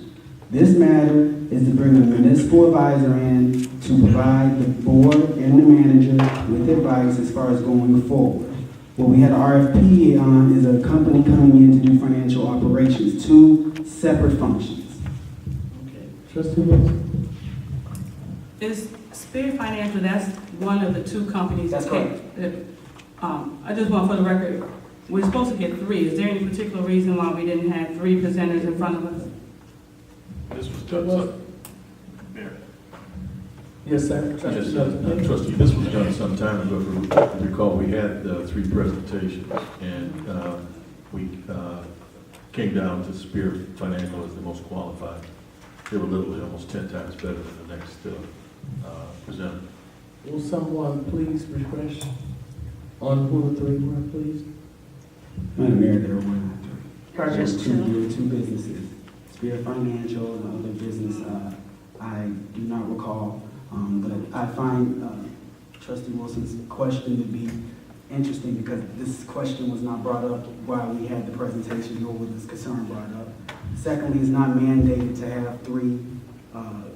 This matter is to bring a municipal advisor in to provide the board and the manager with advice as far as going forward. What we had an RFP on is a company coming in to do financial operations, two separate functions. Okay. Trustee Wilson. Is Spirit Financial, that's one of the two companies. That's that- I just want for the record, we're supposed to get 3. Is there any particular reason why we didn't have 3 presenters in front of us? This was done, Mayor. Yes, sir. Yes, trustee, this was done some time ago. If you recall, we had 3 presentations, and we came down to Spirit Financial as the most qualified. They were literally almost 10 times better than the next presenter. Will someone please refresh on who the 3 were, please? Madam Mayor, there were not 3. Just There were 2 businesses, Spirit Financial and other business, I do not recall. But I find Trustee Wilson's question to be interesting because this question was not brought up while we had the presentation, nor was this concern brought up. Secondly, it's not mandated to have 3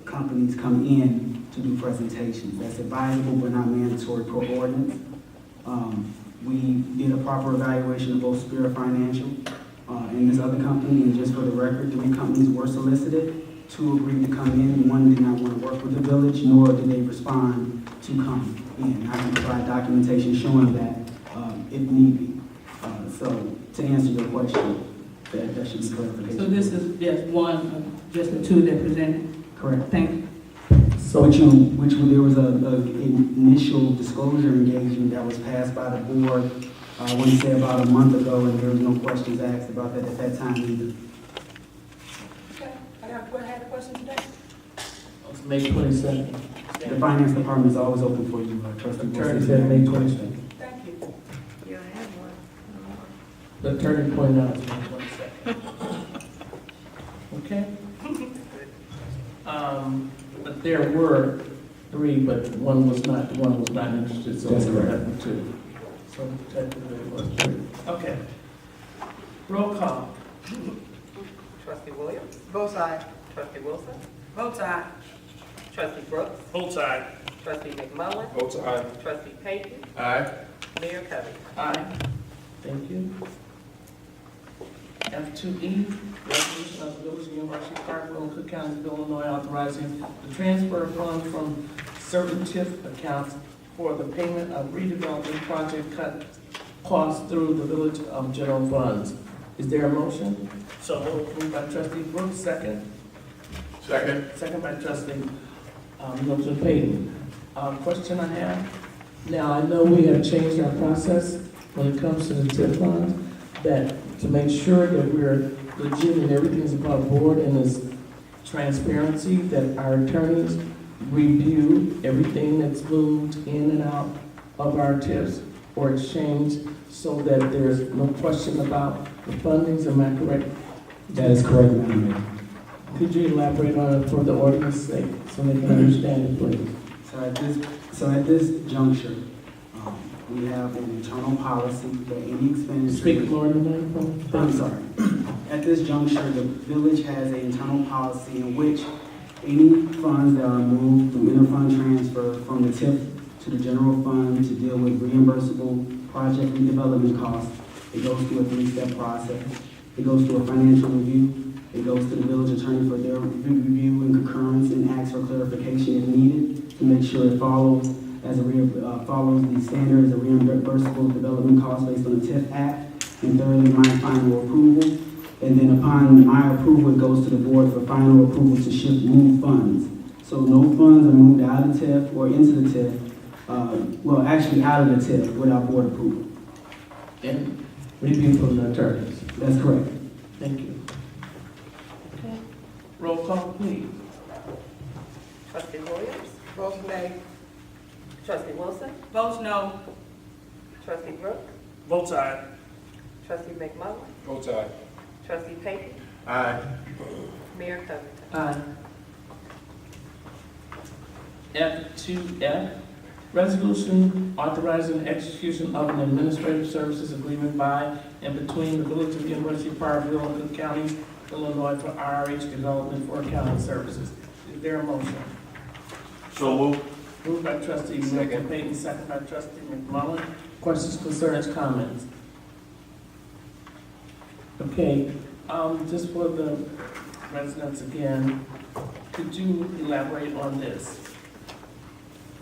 companies come in to do presentations. That's advisable but not mandatory per ordinance. We did a proper evaluation of both Spirit Financial and this other company, and just for the record, 3 companies were solicited. 2 agreed to come in, 1 did not want to work with the village, nor did they respond to come in. I can provide documentation showing that if need be. So to answer your question, that should be clarification. So this is just one, just the 2 that presented? Correct. Thank you. So there was an initial disclosure engagement that was passed by the board, I want to say about a month ago, and there was no questions asked about that at that time either. Okay, I had a question today. It's May 22nd. The finance department is always open for you, Trustee Attorney Wilson. said May 22nd. Thank you. You don't have one. The attorney pointed out it's May 22nd. Okay? But there were 3, but one was not interested, so That's there correct. were 2. So technically it was 3. Okay. Roll call. Trustee Williams? Both sides. Trustee Wilson? Both sides. Trustee Brooks? Both sides. Trustee McMullen? Both sides. Trustee Payton? Aye. Mayor Covington? Aye. Thank you. F2E, resolution of the Village of University Park, Cook County, Illinois, authorizing the transfer of funds from certain TIF accounts for the payment of redevelopment project cut costs through the Village of General Funds. Is there a motion? So moved by Trustee Brooks, second. Second. Second by Trustee Milton Payton. Question I have, now I know we have changed our process when it comes to the TIF funds, that to make sure that we're legit and everything's above board and is transparency, that our attorneys review everything that's moved in and out of our TIFs or exchanged so that there's no question about the fundings. Am I correct? That is correct, Madam Mayor. Could you elaborate on it for the audience sake so they can understand it, please? So at this juncture, we have an internal policy that any expenditure. Speak more than that. I'm sorry. At this juncture, the village has an internal policy in which any funds that are moved through interfund transfer from the TIF to the general fund to deal with reimbursable project redevelopment costs, it goes through a 3-step process. It goes through a financial review. It goes to the village attorney for their review and concurrence and asks for clarification if needed to make sure it follows follows the standards of reimbursable development costs based on the TIF Act. And thirdly, my final approval. And then upon my approval, it goes to the board for final approval to move funds. So no funds are moved out of TIF or into the TIF, well, actually out of the TIF without board approval. And review from the attorneys. That's correct. Thank you. Okay. Roll call, please. Trustee Williams? Both nay. Trustee Wilson? Votes no. Trustee Brooks? Both sides. Trustee McMullen? Both sides. Trustee Payton? Aye. Mayor Covington? Aye. F2F, resolution authorizing execution of an administrative services agreement by and between the Village of the University of Parkville and Cook County, Illinois for RH development for accounting services. Is there a motion? So moved. Moved by Trustee Milton Payton, second by Trustee McMullen. Questions, concerns, comments? Okay, just for the residents again, could you elaborate on this?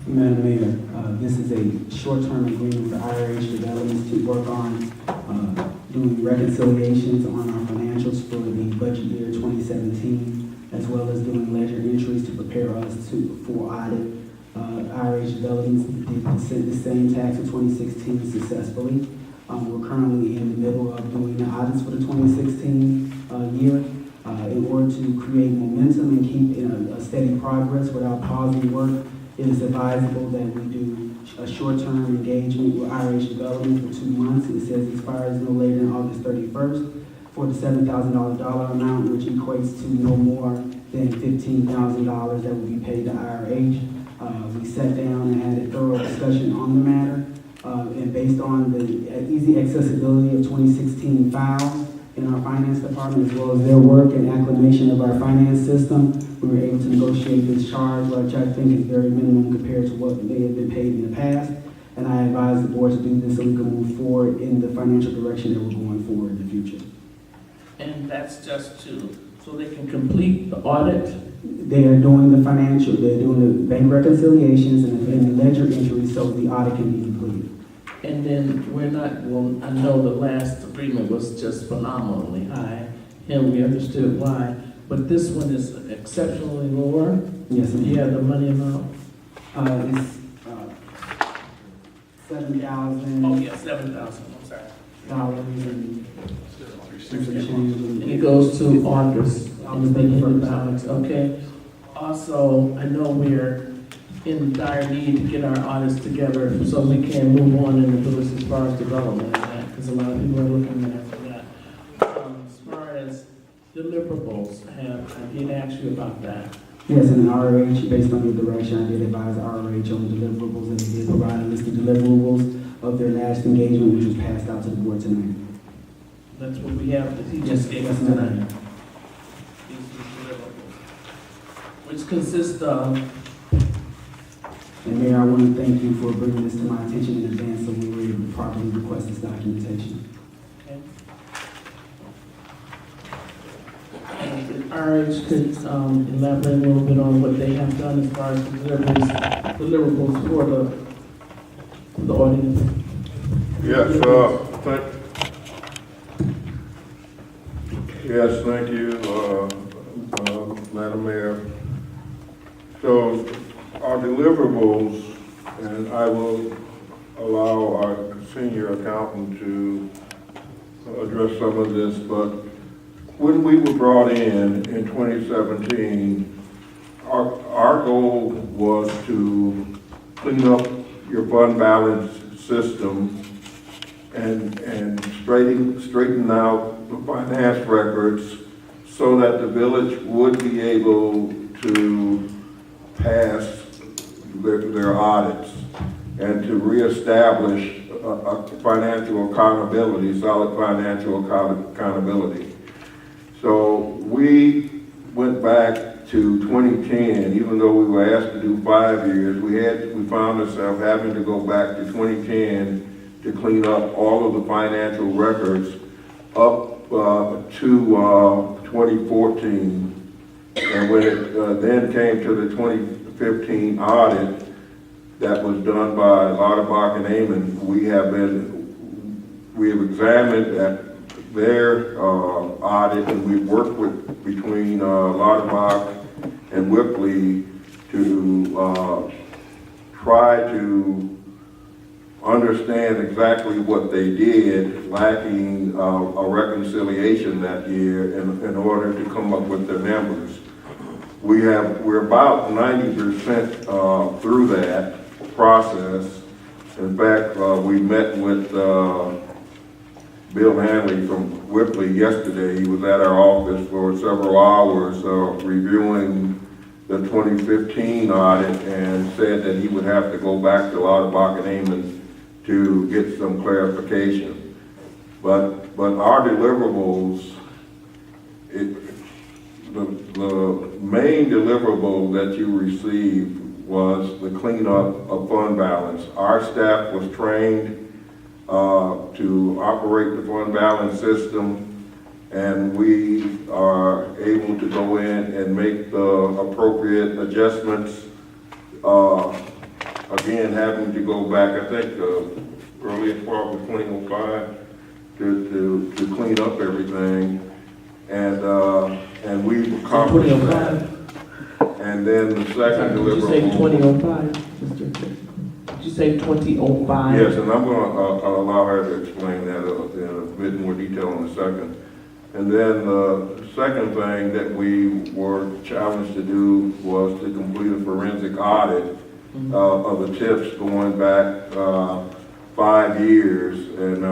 Madam Mayor, this is a short-term agreement for IRH Developments to work on doing reconciliations on our financials for the budget year 2017, as well as doing ledger entries to prepare us for audit. IRH Developments did the same tax for 2016 successfully. We're currently in the middle of doing the audits for the 2016 year. In order to create momentum and keep in a steady progress without pausing work, it is advisable that we do a short-term engagement with IRH Development for 2 months. It says expires no later than August 31st for the $7,000 dollar amount, which equates to no more than $15,000 that will be paid to IRH. We sat down and had a thorough discussion on the matter, and based on the easy accessibility of 2016 files in our finance department, as well as their work and acclimation of our finance system, we were able to negotiate this charge, which I think is very minimum compared to what may have been paid in the past. And I advise the board to do this so we can move forward in the financial direction that we're going forward in the future. And that's just so they can complete the audit? They are doing the financial, they're doing the bank reconciliations and the ledger entries so the audit can be completed. And then I know the last agreement was just phenomenally high, and we understood why, but this one is exceptionally lower. Yes, Do you have the money amount? It's $7,000. Oh, yeah, 7,000, I'm sorry. And And it goes to August, I'm thinking for the balance, okay? Also, I know we're in dire need to get our audits together so we can move on in the village as far as development and that, because a lot of people are looking there for that. As far as deliverables, I did ask you about that. Yes, and RH, based on your direction, I did advise RH on deliverables, and they did provide a list of deliverables of their last engagement, which was passed out to the board tonight. That's what we have, that he just gave us tonight. These deliverables, which consist of. And Mayor, I want to thank you for bringing this to my attention in advance so we were able to properly request this documentation. Okay. And RH could elaborate a little bit on what they have done as far as deliverables for the audience. Thank you, Madam Mayor. So our deliverables, and I will allow our senior accountant to address some of this, but when we were brought in 2017, our goal was to clean up your fund balance system and straighten out the finance records so that the village would be able to pass their audits and to reestablish a financial accountability, solid financial accountability. So we went back to 2010, even though we were asked to do 5 years, we found ourselves having to go back to 2010 to clean up all of the financial records up to 2014. And when it then came to the 2015 audit that was done by Lauterbach and Amon, we have examined at their audit, and we've worked between Lauterbach and Whipley to try to understand exactly what they did, lacking a reconciliation that year in order to come up with the numbers. We're about 90% through that process. In fact, we met with Bill Hanley from Whipley yesterday. He was at our office for several hours reviewing the 2015 audit and said that he would have to go back to Lauterbach and Amon to get some clarification. But our deliverables, the main deliverable that you received was the cleanup of fund balance. Our staff was trained to operate the fund balance system, and we are able to go in and make the appropriate adjustments again, having to go back, I think, earliest part was 2005 to clean up everything. And we've accomplished that. 2005? And then the second Did you say deliverable. 2005, Mr. Chair? Did you say 2005? Yes, and I'm going to allow her to explain that in a bit more detail in a second. And then the second thing that we were challenged to do was to complete a forensic audit of the TIFs going back 5 years, and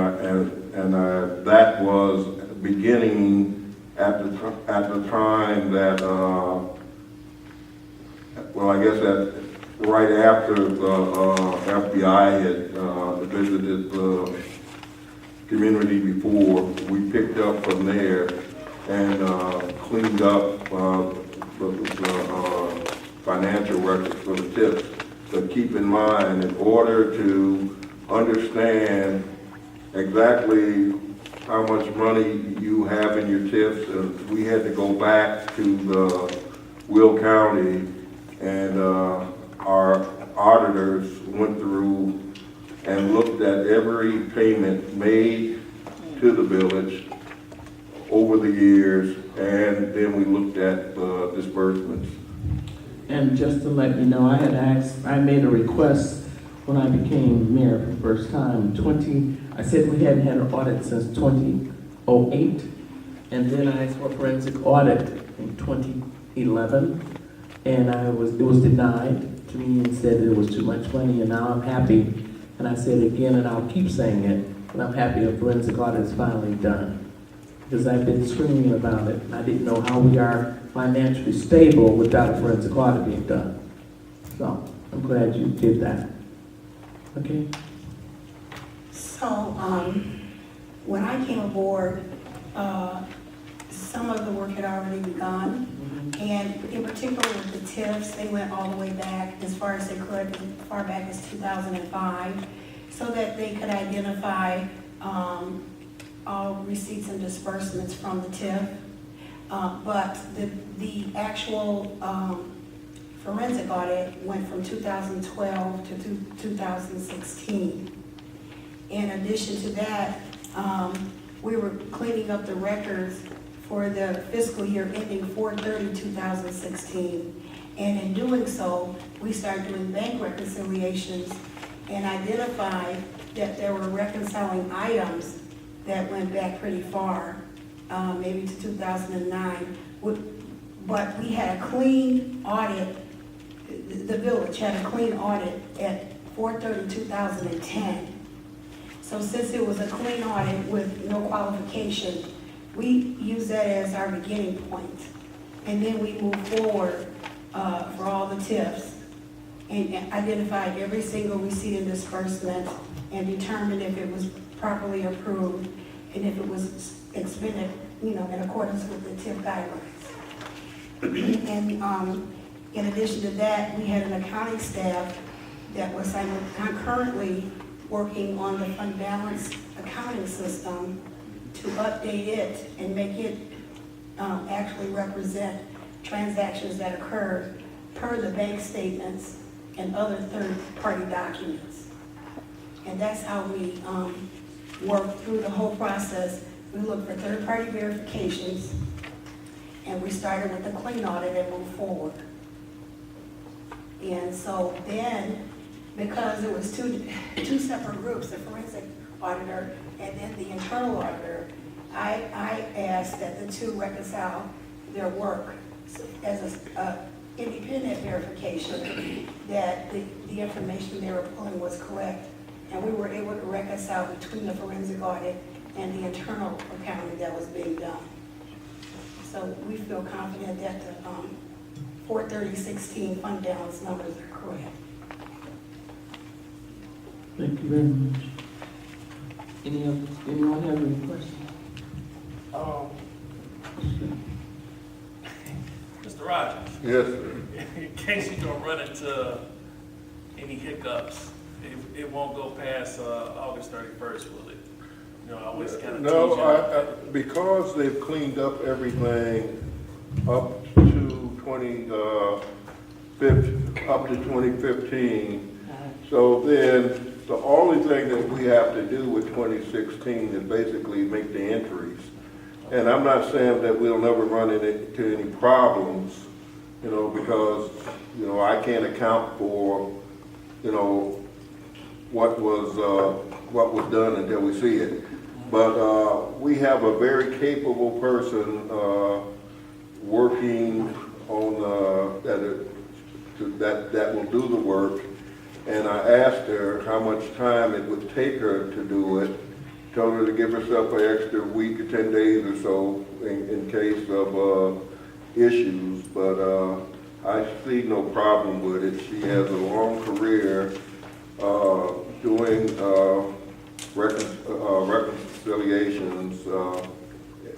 that was beginning at the time that well, I guess that right after the FBI had visited the community before, we picked up from there and cleaned up the financial records for the TIFs. But keep in mind, in order to understand exactly how much money you have in your TIFs, we had to go back to the Will County, and our auditors went through and looked at every payment made to the village over the years, and then we looked at the disbursements. And just to let you know, I made a request when I became mayor for the first time, I said we hadn't had an audit since 2008, and then I asked for a forensic audit in 2011, and it was denied to me and said it was too much money, and now I'm happy, and I said it again, and I'll keep saying it, but I'm happy a forensic audit is finally done, because I've been screaming about it, and I didn't know how we are financially stable without a forensic audit being done. So I'm glad you did that. Okay? So, when I came aboard, some of the work had already begun, and in particular with the TIFs, they went all the way back as far as they could, as far back as 2005, so that they could identify all receipts and disbursements from the TIF. But the actual forensic audit went from 2012 to 2016. In addition to that, we were cleaning up the records for the fiscal year ending 4/30/2016. And in doing so, we started doing bank reconciliations and identified that there were reconciling items that went back pretty far, maybe to 2009. But we had a clean audit, the village had a clean audit at 4/30/2010. So since it was a clean audit with no qualification, we use that as our beginning point. And then we move forward for all the TIFs and identified every single receipt and disbursement and determined if it was properly approved and if it was expended, in accordance with the TIF guidelines. And in addition to that, we had an accounting staff that was concurrently working on the fund balance accounting system to update it and make it actually represent transactions that occurred per the bank statements and other third-party documents. And that's how we work through the whole process. We look for third-party verifications, and we started with the clean audit and moved forward. And so then, because it was two separate groups, the forensic auditor and then the internal auditor, I asked that the two reconcile their work as an independent verification that the information they were pulling was correct. And we were able to reconcile between the forensic audit and the internal accounting that was being done. So we feel confident that the 4/30/16 fund balance numbers are correct. Thank you very much. Anyone have any questions? Mr. Rogers, Yes, sir. in case you don't run into any hiccups, it won't go past August 31st, will it? I always kind of No, because they've cleaned up everything up to 2015, So then, the only thing that we have to do with 2016 is basically make the entries. And I'm not saying that we'll never run into any problems, you know, because, you know, I can't account for, you know, what was done until we see it. But we have a very capable person working on that will do the work. And I asked her how much time it would take her to do it. Told her to give herself an extra week or 10 days or so in case of issues. But I see no problem with it. She has a long career doing reconciliations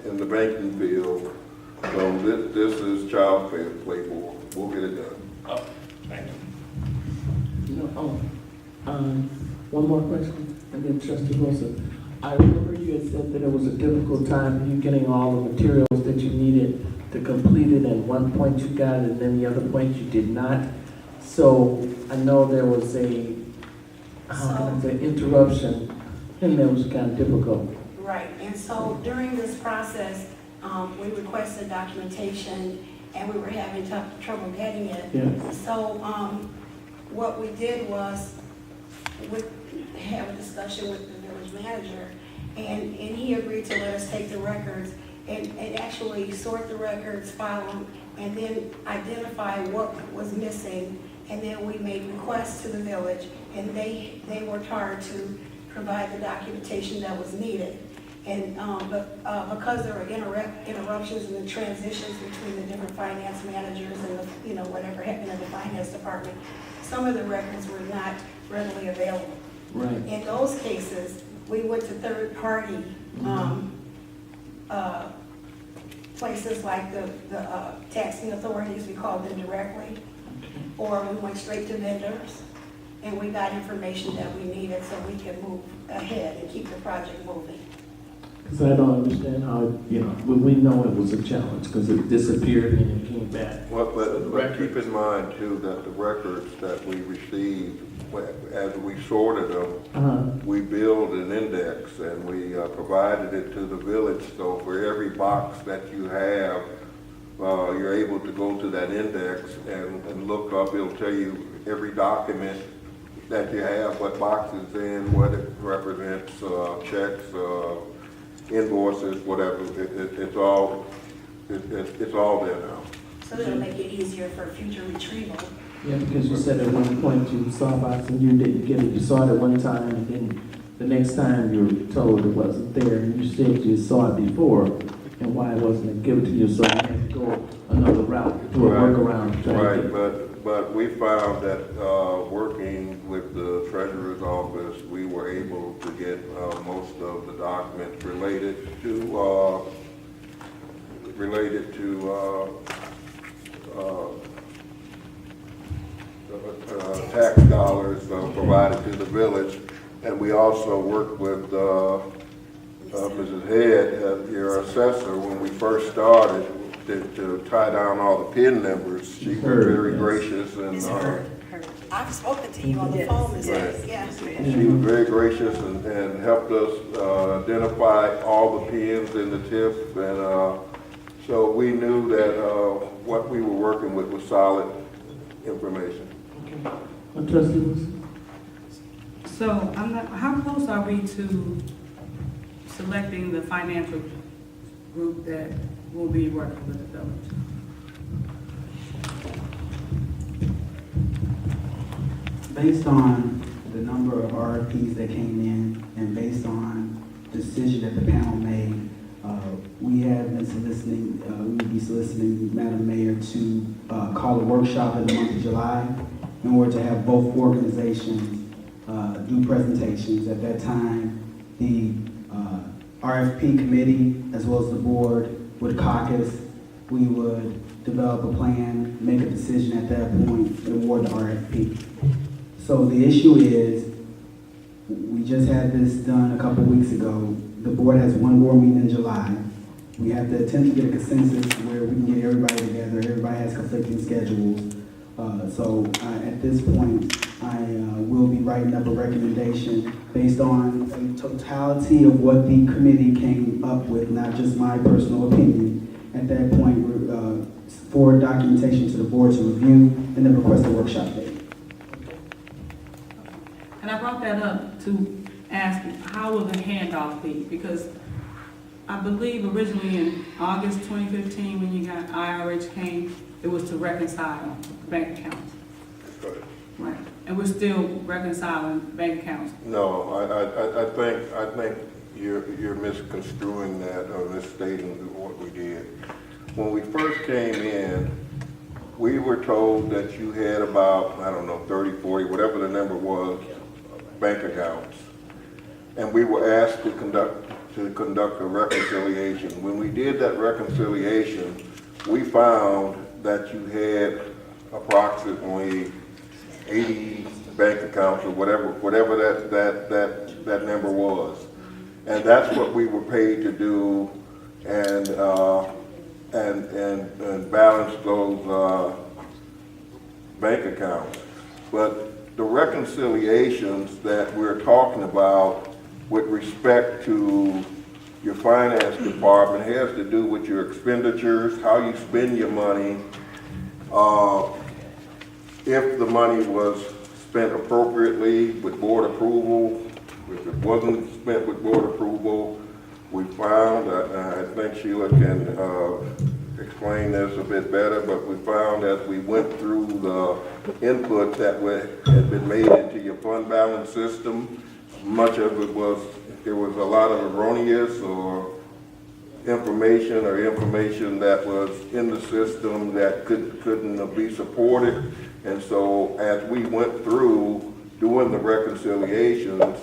in the banking field. So this is child play for. We'll get it done. Oh, thank you. One more question, and then Trustee Wilson. I remember you had said that it was a difficult time for you getting all the materials that you needed to complete it. At one point you got it, and then the other point you did not. So I know there was a, interruption, and that was kind of difficult. Right, and so during this process, we requested documentation, and we were having trouble getting it. Yeah. So what we did was have a discussion with the village manager, and he agreed to let us take the records and actually sort the records, file them, and then identify what was missing. And then we made requests to the village, and they worked hard to provide the documentation that was needed. And because there were interruptions and the transitions between the different finance managers and whatever happened in the finance department, some of the records were not readily available. Right. In those cases, we went to third-party places like the taxing authorities, we called them directly, or we went straight to vendors, and we got information that we needed so we could move ahead and keep the project moving. Because I don't understand how, we know it was a challenge because it disappeared and it came back. Well, but keep in mind too that the records that we received, as we sorted them, we built an index and we provided it to the village. So for every box that you have, you're able to go to that index and look up. It'll tell you every document that you have, what box it's in, what it represents, checks, invoices, whatever. It's all there now. So it'll make it easier for future retrieval. Yeah, because you said at one point you saw a box and you didn't get it. You saw it at one time, and then the next time you were told it wasn't there, and you said you saw it before, and why wasn't it given to you? So you had to go another route, do a workaround. Right, but we found that working with the treasurer's office, we were able to get most of the documents related to tax dollars provided to the village, and we also worked with Mrs. Head, your assessor, when we first started to tie down all the PIN numbers. She was very gracious and. I've spoken to you on the phone, Ms. Head. Yes. She was very gracious and helped us identify all the pins in the tip, and so we knew that what we were working with was solid information. Trustees? So how close are we to selecting the financial group that will be working with the village? Based on the number of RFPs that came in and based on the decision that the panel made, we have been soliciting, we will be soliciting Madam Mayor to call a workshop in the month of July in order to have both organizations do presentations. At that time, the RFP committee as well as the board would caucus. We would develop a plan, make a decision at that point, and award the RFP. So the issue is, we just had this done a couple weeks ago. The board has one board meeting in July. We have to attempt to get a consensus where we can get everybody together. Everybody has conflicting schedules. So at this point, I will be writing up a recommendation based on a totality of what the committee came up with, not just my personal opinion. At that point, we're forward documentation to the board to review and then request a workshop date. And I brought that up to ask, how will the handoff be? Because I believe originally in August 2015, when you got IRH came, it was to reconcile bank accounts. Right. And we're still reconciling bank accounts. No, I think you're misconstruing that or misstating what we did. When we first came in, we were told that you had about, I don't know, 30, 40, whatever the number was, bank accounts. And we were asked to conduct a reconciliation. When we did that reconciliation, we found that you had approximately 80 bank accounts or whatever that number was. And that's what we were paid to do and balance those bank accounts. But the reconciliations that we're talking about with respect to your finance department has to do with your expenditures, how you spend your money, if the money was spent appropriately with board approval, if it wasn't spent with board approval. We found, I think Sheila can explain this a bit better, but we found as we went through the inputs that had been made into your fund balance system, much of it was, there was a lot of erroneous or information that was in the system that couldn't be supported. And so as we went through doing the reconciliations,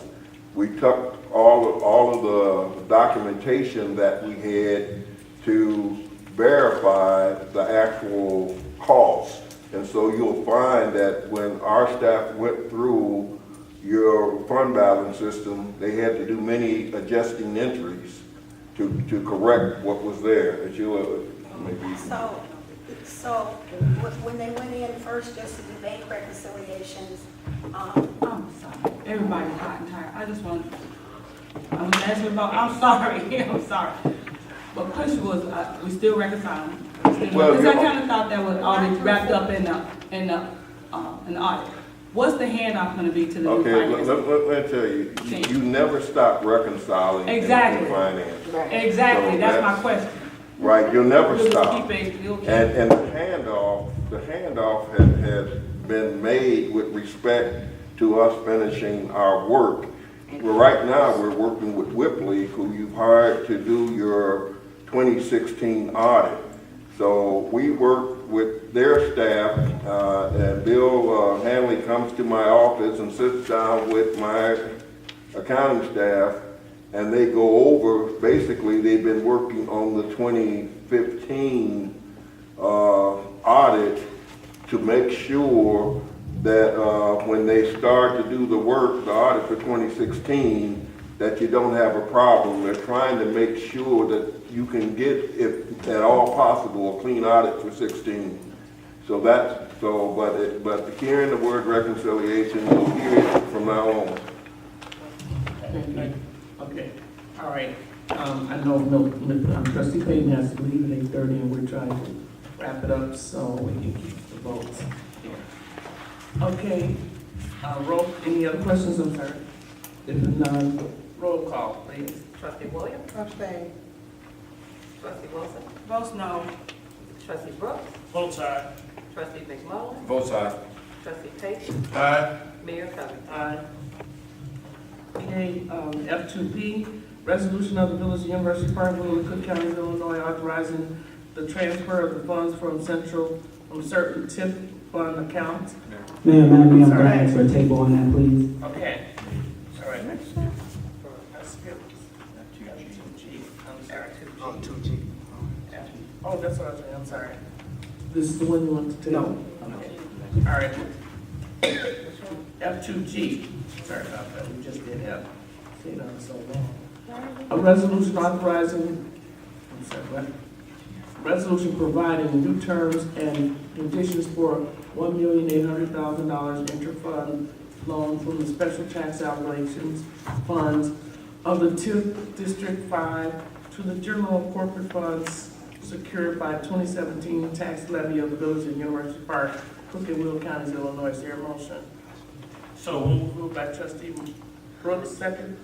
we took all of the documentation that we had to verify the actual cost. And so you'll find that when our staff went through your fund balance system, they had to do many adjusting entries to correct what was there. That you maybe. So when they went in first just to do bank reconciliations, I'm sorry. Everybody's hot and tired. I just want, I was asking about, I'm sorry, I'm sorry. But push was, we still reconciling. Because I kind of thought that was already wrapped up in the audit. What's the handoff going to be to the new finance? Let me tell you, you never stop reconciling exactly. in finance. Right. Exactly, so that's my question. Right, you'll never stop. Keep and the handoff has been made with respect to us finishing our work. Well, right now, we're working with Whipley, who you've hired to do your 2016 audit. So we work with their staff, and Bill Hanley comes to my office and sits down with my accounting staff, and they go over, basically they've been working on the 2015 audit to make sure that when they start to do the work, the audit for 2016, that you don't have a problem. They're trying to make sure that you can get, if at all possible, a clean audit for 16. So that's, but hearing the word reconciliation, you'll hear it from now on. Okay, all right. I know Trustee Payton has to leave at 8:30, and we're trying to wrap it up so we can keep the votes here. Okay, any other questions? I'm sorry. If none, roll call, please. Trustee Williams? Abstain. Trustee Wilson? Votes no. Trustee Brooks? Votes aye. Trustee McMullen? Votes aye. Trustee Payton? Aye. Mayor Covington? Aye. Okay, F2P, resolution of the Village University of Parkville, Cook County, Illinois, authorizing the transfer of the funds from certain TIP fund accounts. Madam, I'm going to ask for a table on that, please. Okay. All right. Let's skip 2G. I'm sorry. Oh, 2G. Oh, that's what I was saying. I'm sorry. This is the one you want to take? No. Okay. All right. F2G. Sorry about that. We just did F. Stayed on so long. A resolution authorizing, I'm sorry, what? Resolution providing new terms and conditions for $1,800,000 interfund loan from the Special Tax Operations Funds of the TIF District 5 to the General Corporate Funds secured by 2017 tax levy of the Village of University Park, Cook and Will Counties, Illinois. Is there a motion? So moved by trustee Brooks, second.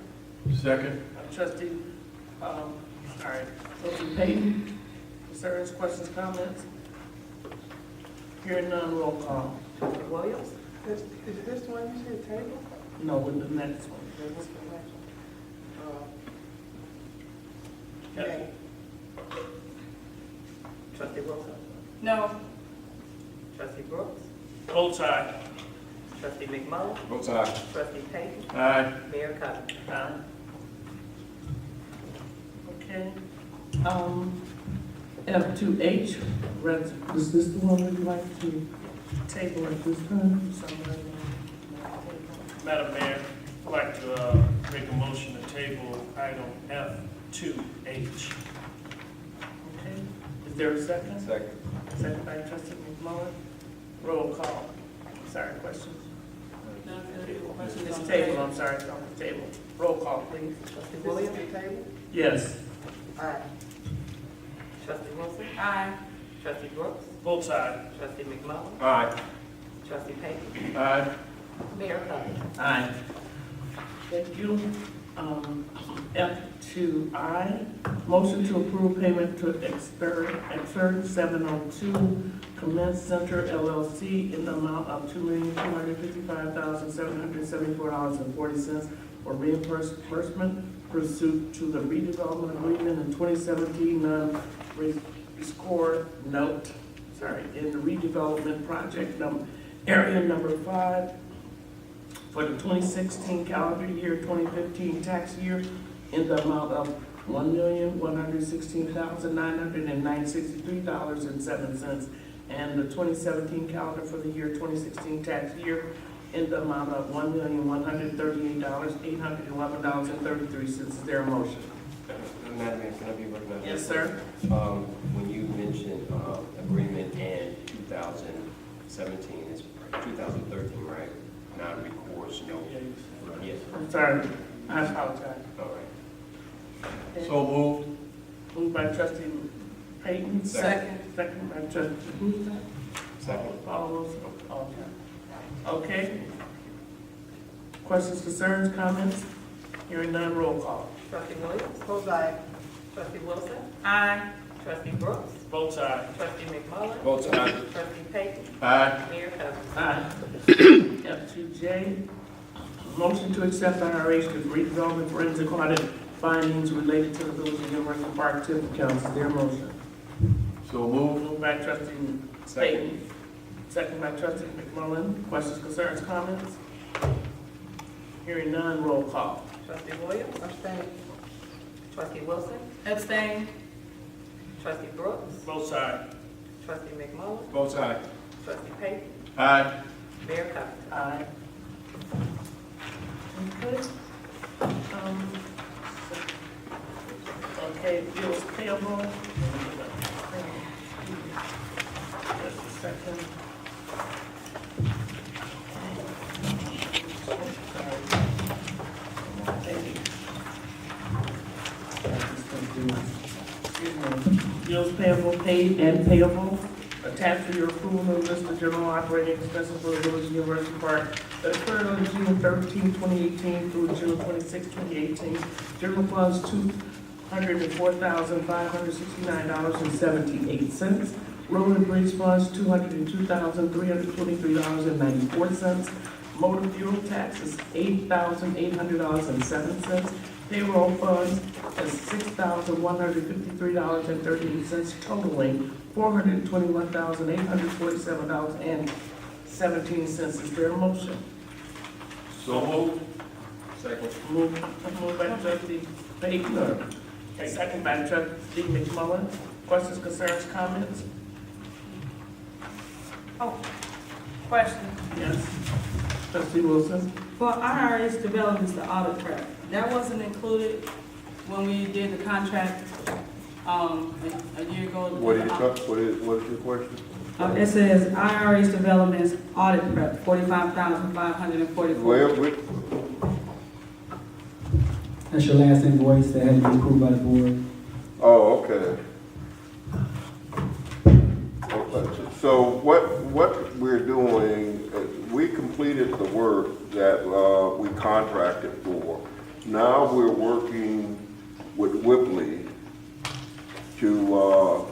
Second. Trustee, trustee Payton. Concerns, questions, comments? Hearing none, roll call. Trustee Williams? Is this the one you said table? No, with the next one. What's the next one? Okay. Trustee Wilson? No. Trustee Brooks? Both sides. Trustee McMullen? Both sides. Trustee Payton? Aye. Mayor Covington? Aye. Okay. F2H, is this the one we'd like to table at this time? Madam Mayor, I'd like to make a motion to table item F2H. Okay. Is there a second? Second. Second by trustee McMullen. Roll call. Sorry, questions? It's table, I'm sorry, it's on the table. Roll call, please. Trustee Williams? Table? Yes. Aye. Trustee Wilson? Aye. Trustee Brooks? Both sides. Trustee McMullen? Aye. Trustee Payton? Aye. Mayor Covington? Aye. Thank you. F2I, motion to approve payment to Exert 702 Commence Center LLC in the amount of $2,255,774.40 for reimbursement pursuant to the redevelopment agreement in 2017 non-rescore note, in the redevelopment project area number 5 for the 2016 calendar year, 2015 tax year in the amount of $1,116,963.07, and the 2017 calendar for the year 2016 tax year in the amount of $1,138,811.33. Is there a motion? Madam Mayor, can I be recognized? Yes, sir. When you mentioned agreement and 2017, it's 2013, right? Non-recourse, no. Yes. I'm sorry, I apologize. All right. So moved. Moved by trustee Payton. Second. Second by trustee, who's that? Second. All those, okay. Questions, concerns, comments? Hearing none, roll call. Trustee Williams? Both aye. Trustee Wilson? Aye. Trustee Brooks? Both sides. Trustee McMullen? Both sides. Trustee Payton? Aye. Mayor Covington? Aye. F2J, motion to accept IRH to redevelopment forensic audit findings related to the Village of University Park TIF accounts. Is there a motion? So moved. Moved by trustee Payton. Second by trustee McMullen. Questions, concerns, comments? Hearing none, roll call. Trustee Williams? Abstain. Trustee Wilson? Abstain. Trustee Brooks? Both sides. Trustee McMullen? Both sides. Trustee Payton? Aye. Mayor Covington? Aye. Okay. Okay, bills payable. Just a second. Bills payable, paid and payable. Attached to your approval list of general operating expenses for the Village of University Park that occurred on June 13, 2018 through June 26, 2018. General funds $204,569.78. Road and bridge funds $202,323.94. Motor fuel taxes $8,800.07. Payroll funds is $6,153.38, totaling $421,847.17. Is there a motion? So moved. Second. Moved by trustee Payton, second by trustee McMullen. Questions, concerns, comments? Oh, question. Yes. Trustee Wilson? For IRS developments, the audit track, that wasn't included when we did the contract, a year ago. What is your question? It says IRS Development's audit prep, $45,544. Well, That's your last invoice that had to be approved by the board. oh, okay. So what we're doing, we completed the work that we contracted for. Now we're working with WUPC to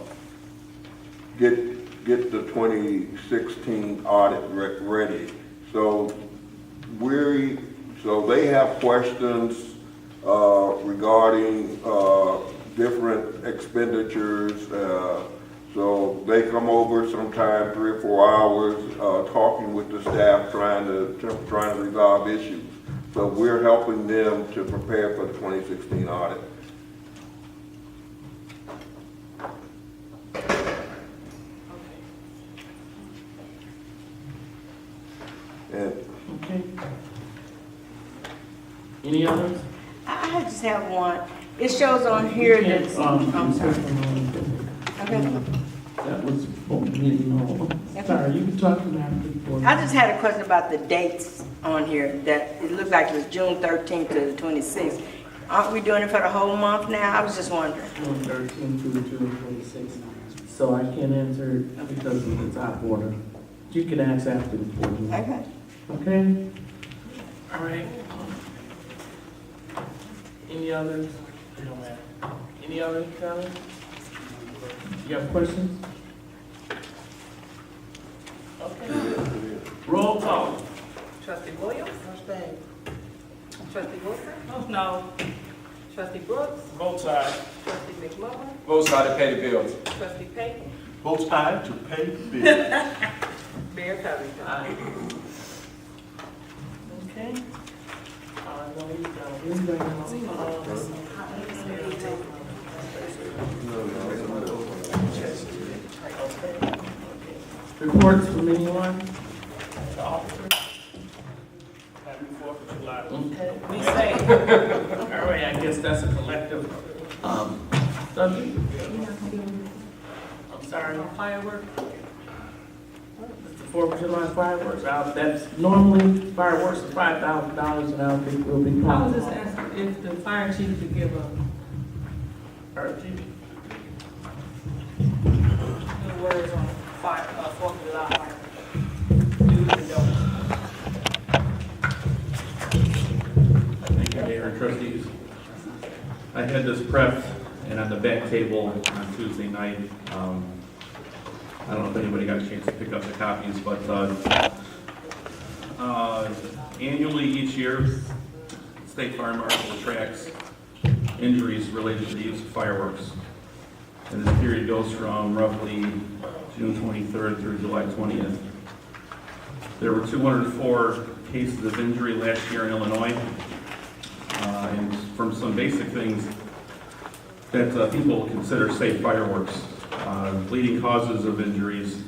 get the 2016 audit ready. So they have questions regarding different expenditures. So they come over sometime 3 or 4 hours, talking with the staff, trying to resolve issues. So we're helping them to prepare for the 2016 audit. And Okay. Any others? I just have one. It shows on here that, I'm sorry. Okay. That was supposed to be, sorry, you can talk about it before. I just had a question about the dates on here, that it looked like it was June 13th to the 26th. Aren't we doing it for the whole month now? I was just wondering. June 13 through June 26. So I can't answer it because it's out of order. You can ask after the board meeting. Okay. Okay? All right. Any others? Any other comments? You have questions? Okay. Roll call. Trustee Williams? Trustee Wilson? Oh, no. Trustee Brooks? Vote aye. Trustee McMillan? Vote aye to pay the bills. Trustee Payton? Vote aye to pay the bill. Mayor Covington? Aye. Okay. No, he's Reports from anyone? The officers? Happy 4th of July. Okay. Be safe. All right, I guess that's a collective, subject. I'm sorry, fireworks? It's the 4th of July fireworks. That's normally fireworks are $5,000 and I don't think we'll be. I was just asking if the fire chief could give a good words on fire, 4th of July. Do's and don'ts. Thank you, Mayor and Trustees. I had this prepped and on the back table on Tuesday night. I don't know if anybody got a chance to pick up the copies, but annually each year, State Fire Marshal tracks injuries related to the use of fireworks. And this period goes from roughly June 23rd through July 20th. There were 204 cases of injury last year in Illinois. And from some basic things that people consider safe fireworks. Leading causes of injuries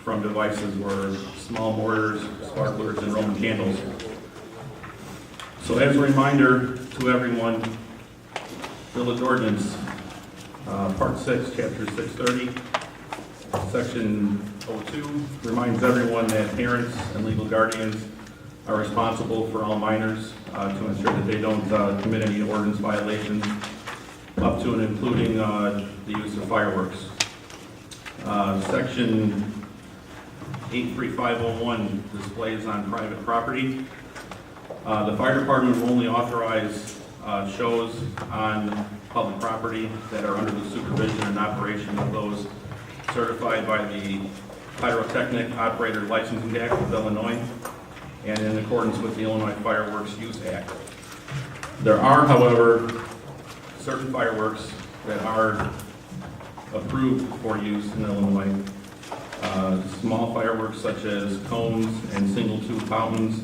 from devices were small mortars, sparklers, and Roman candles. So as a reminder to everyone, Village Ordinance, Part 6, Chapter 630, Section 02, reminds everyone that parents and legal guardians are responsible for all minors to ensure that they don't commit any ordinance violations, up to and including the use of fireworks. Section 83501, displays on private property. The fire department will only authorize shows on public property that are under the supervision and operation of those certified by the Pyrotechnic Operator Licensing Act of Illinois and in accordance with the Illinois Fireworks Use Act. There are, however, certain fireworks that are approved for use in Illinois. Small fireworks such as cones and single tube fountains,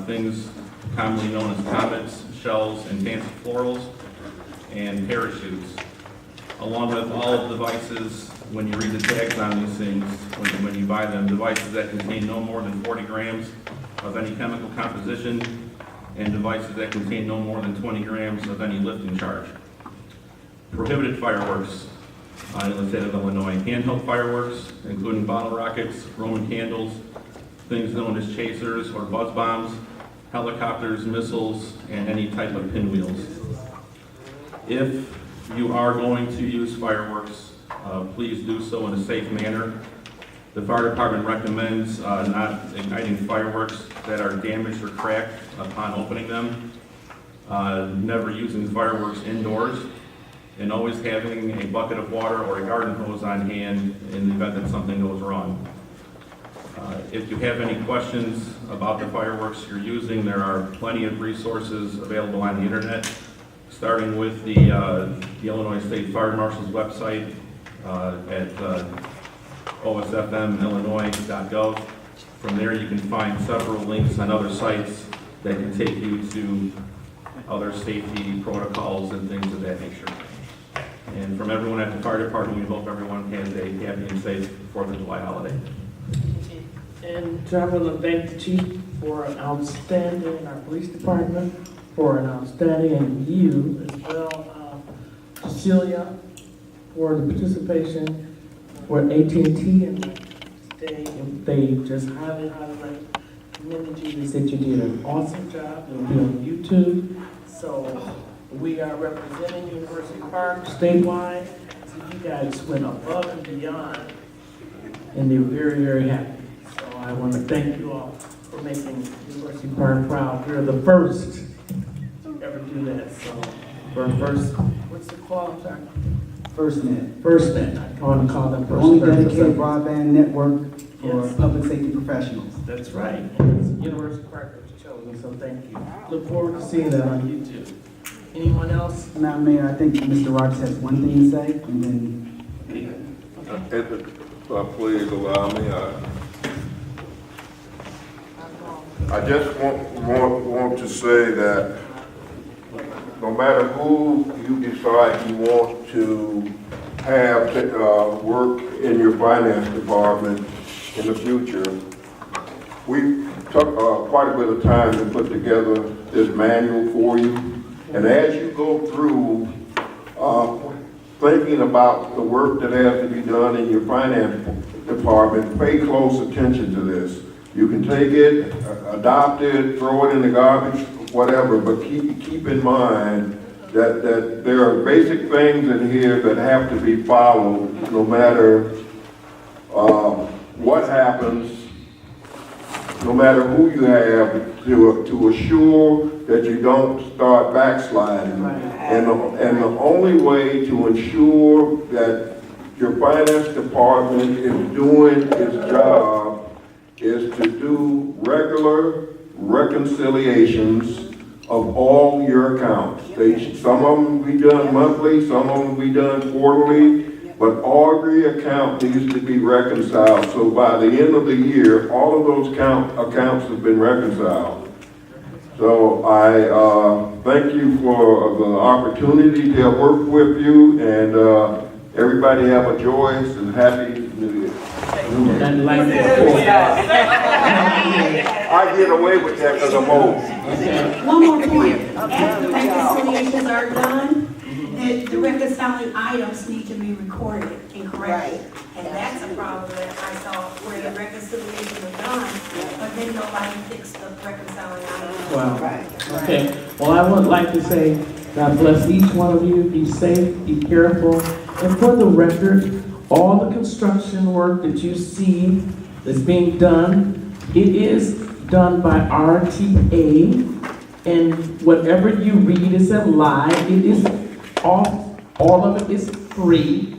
things commonly known as comets, shells, and fancy florals, and parachutes. Along with all of the devices, when you read the tags on these things, when you buy them, devices that contain no more than 40 grams of any chemical composition, and devices that contain no more than 20 grams of any lifting charge. Prohibited fireworks in the state of Illinois. Handheld fireworks, including bottle rockets, Roman candles, things known as chasers or buzz bombs, helicopters, missiles, and any type of pinwheels. If you are going to use fireworks, please do so in a safe manner. The fire department recommends not igniting fireworks that are damaged or cracked upon opening them, never using fireworks indoors, and always having a bucket of water or a garden hose on hand in the event that something goes wrong. If you have any questions about the fireworks you're using, there are plenty of resources available on the internet, starting with the Illinois State Fire Marshal's website at osfmillinois.gov. From there, you can find several links on other sites that can take you to other safety protocols and things of that nature. And from everyone at the fire department, we hope everyone has a happy and safe 4th of July holiday. And I want to thank the chief for an outstanding, our police department for an outstanding, and you as well, Cecilia, for the participation for AT&T, and they just highly recommended you. They said you did an awesome job. It'll be on YouTube. So we are representing University Park statewide. So you guys went above and beyond, and they're very, very happy. So I want to thank you all for making University Park proud. We're the first to ever do that. So we're first, what's it called? I'm sorry. FirstNet. FirstNet. I want to call them The first. only dedicated broadband network for Yes. public safety professionals. That's right. University Park was chosen, so thank you. Look forward to seeing that on YouTube. Anyone else? Madam Mayor, I think Mr. Rogers has one thing to say, and then Please allow me, I just want to say that no matter who you decide you want to have work in your finance department in the future, we took quite a bit of time to put together this manual for you. And as you go through thinking about the work that has to be done in your finance department, pay close attention to this. You can take it, adopt it, throw it in the garbage, whatever, but keep in mind that there are basic things in here that have to be followed no matter what happens, no matter who you have, to assure that you don't start backsliding. And the only way to ensure that your finance department is doing its job is to do regular reconciliations of all your accounts. Some of them will be done monthly, some of them will be done quarterly, but every account needs to be reconciled. So by the end of the year, all of those accounts have been reconciled. So I thank you for the opportunity to work with you, and everybody have a joyous and happy New Year. I get away with that because I'm old. One more point. After the reconciliations are done, the reconciling items need to be recorded and corrected. And that's a problem that I saw where the reconciliation was done, but then nobody fixed the reconciling items. Wow. Okay. Well, I would like to say, God bless each one of you. Be safe, be careful. And for the record, all the construction work that you see that's being done, it is done by RTA. And whatever you read is a lie. It is all of it is free.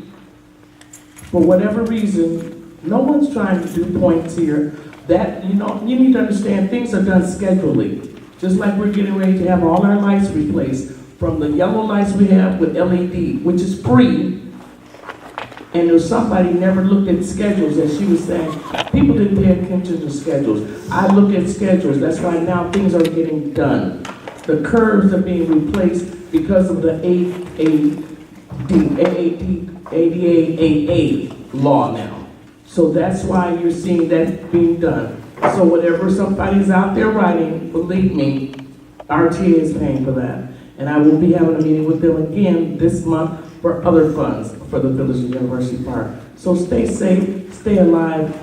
For whatever reason, no one's trying to do points here. That, you need to understand things are done schedulally. Just like we're getting ready to have all our lights replaced, from the yellow lights we have with LED, which is free. And there's somebody never looked at schedules, as she was saying. People didn't pay attention to schedules. I look at schedules. That's why now things are getting done. The curves are being replaced because of the ADA law now. So that's why you're seeing that being done. So whatever somebody's out there writing, believe me, RTA is paying for that. And I will be having a meeting with them again this month for other funds for the Village of University Park. So stay safe, stay alive,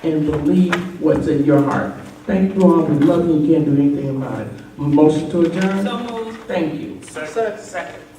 and believe what's in your heart. Thank you all. We love you and can't do anything about it. Motion to adjourn? So moved. Thank you. Second.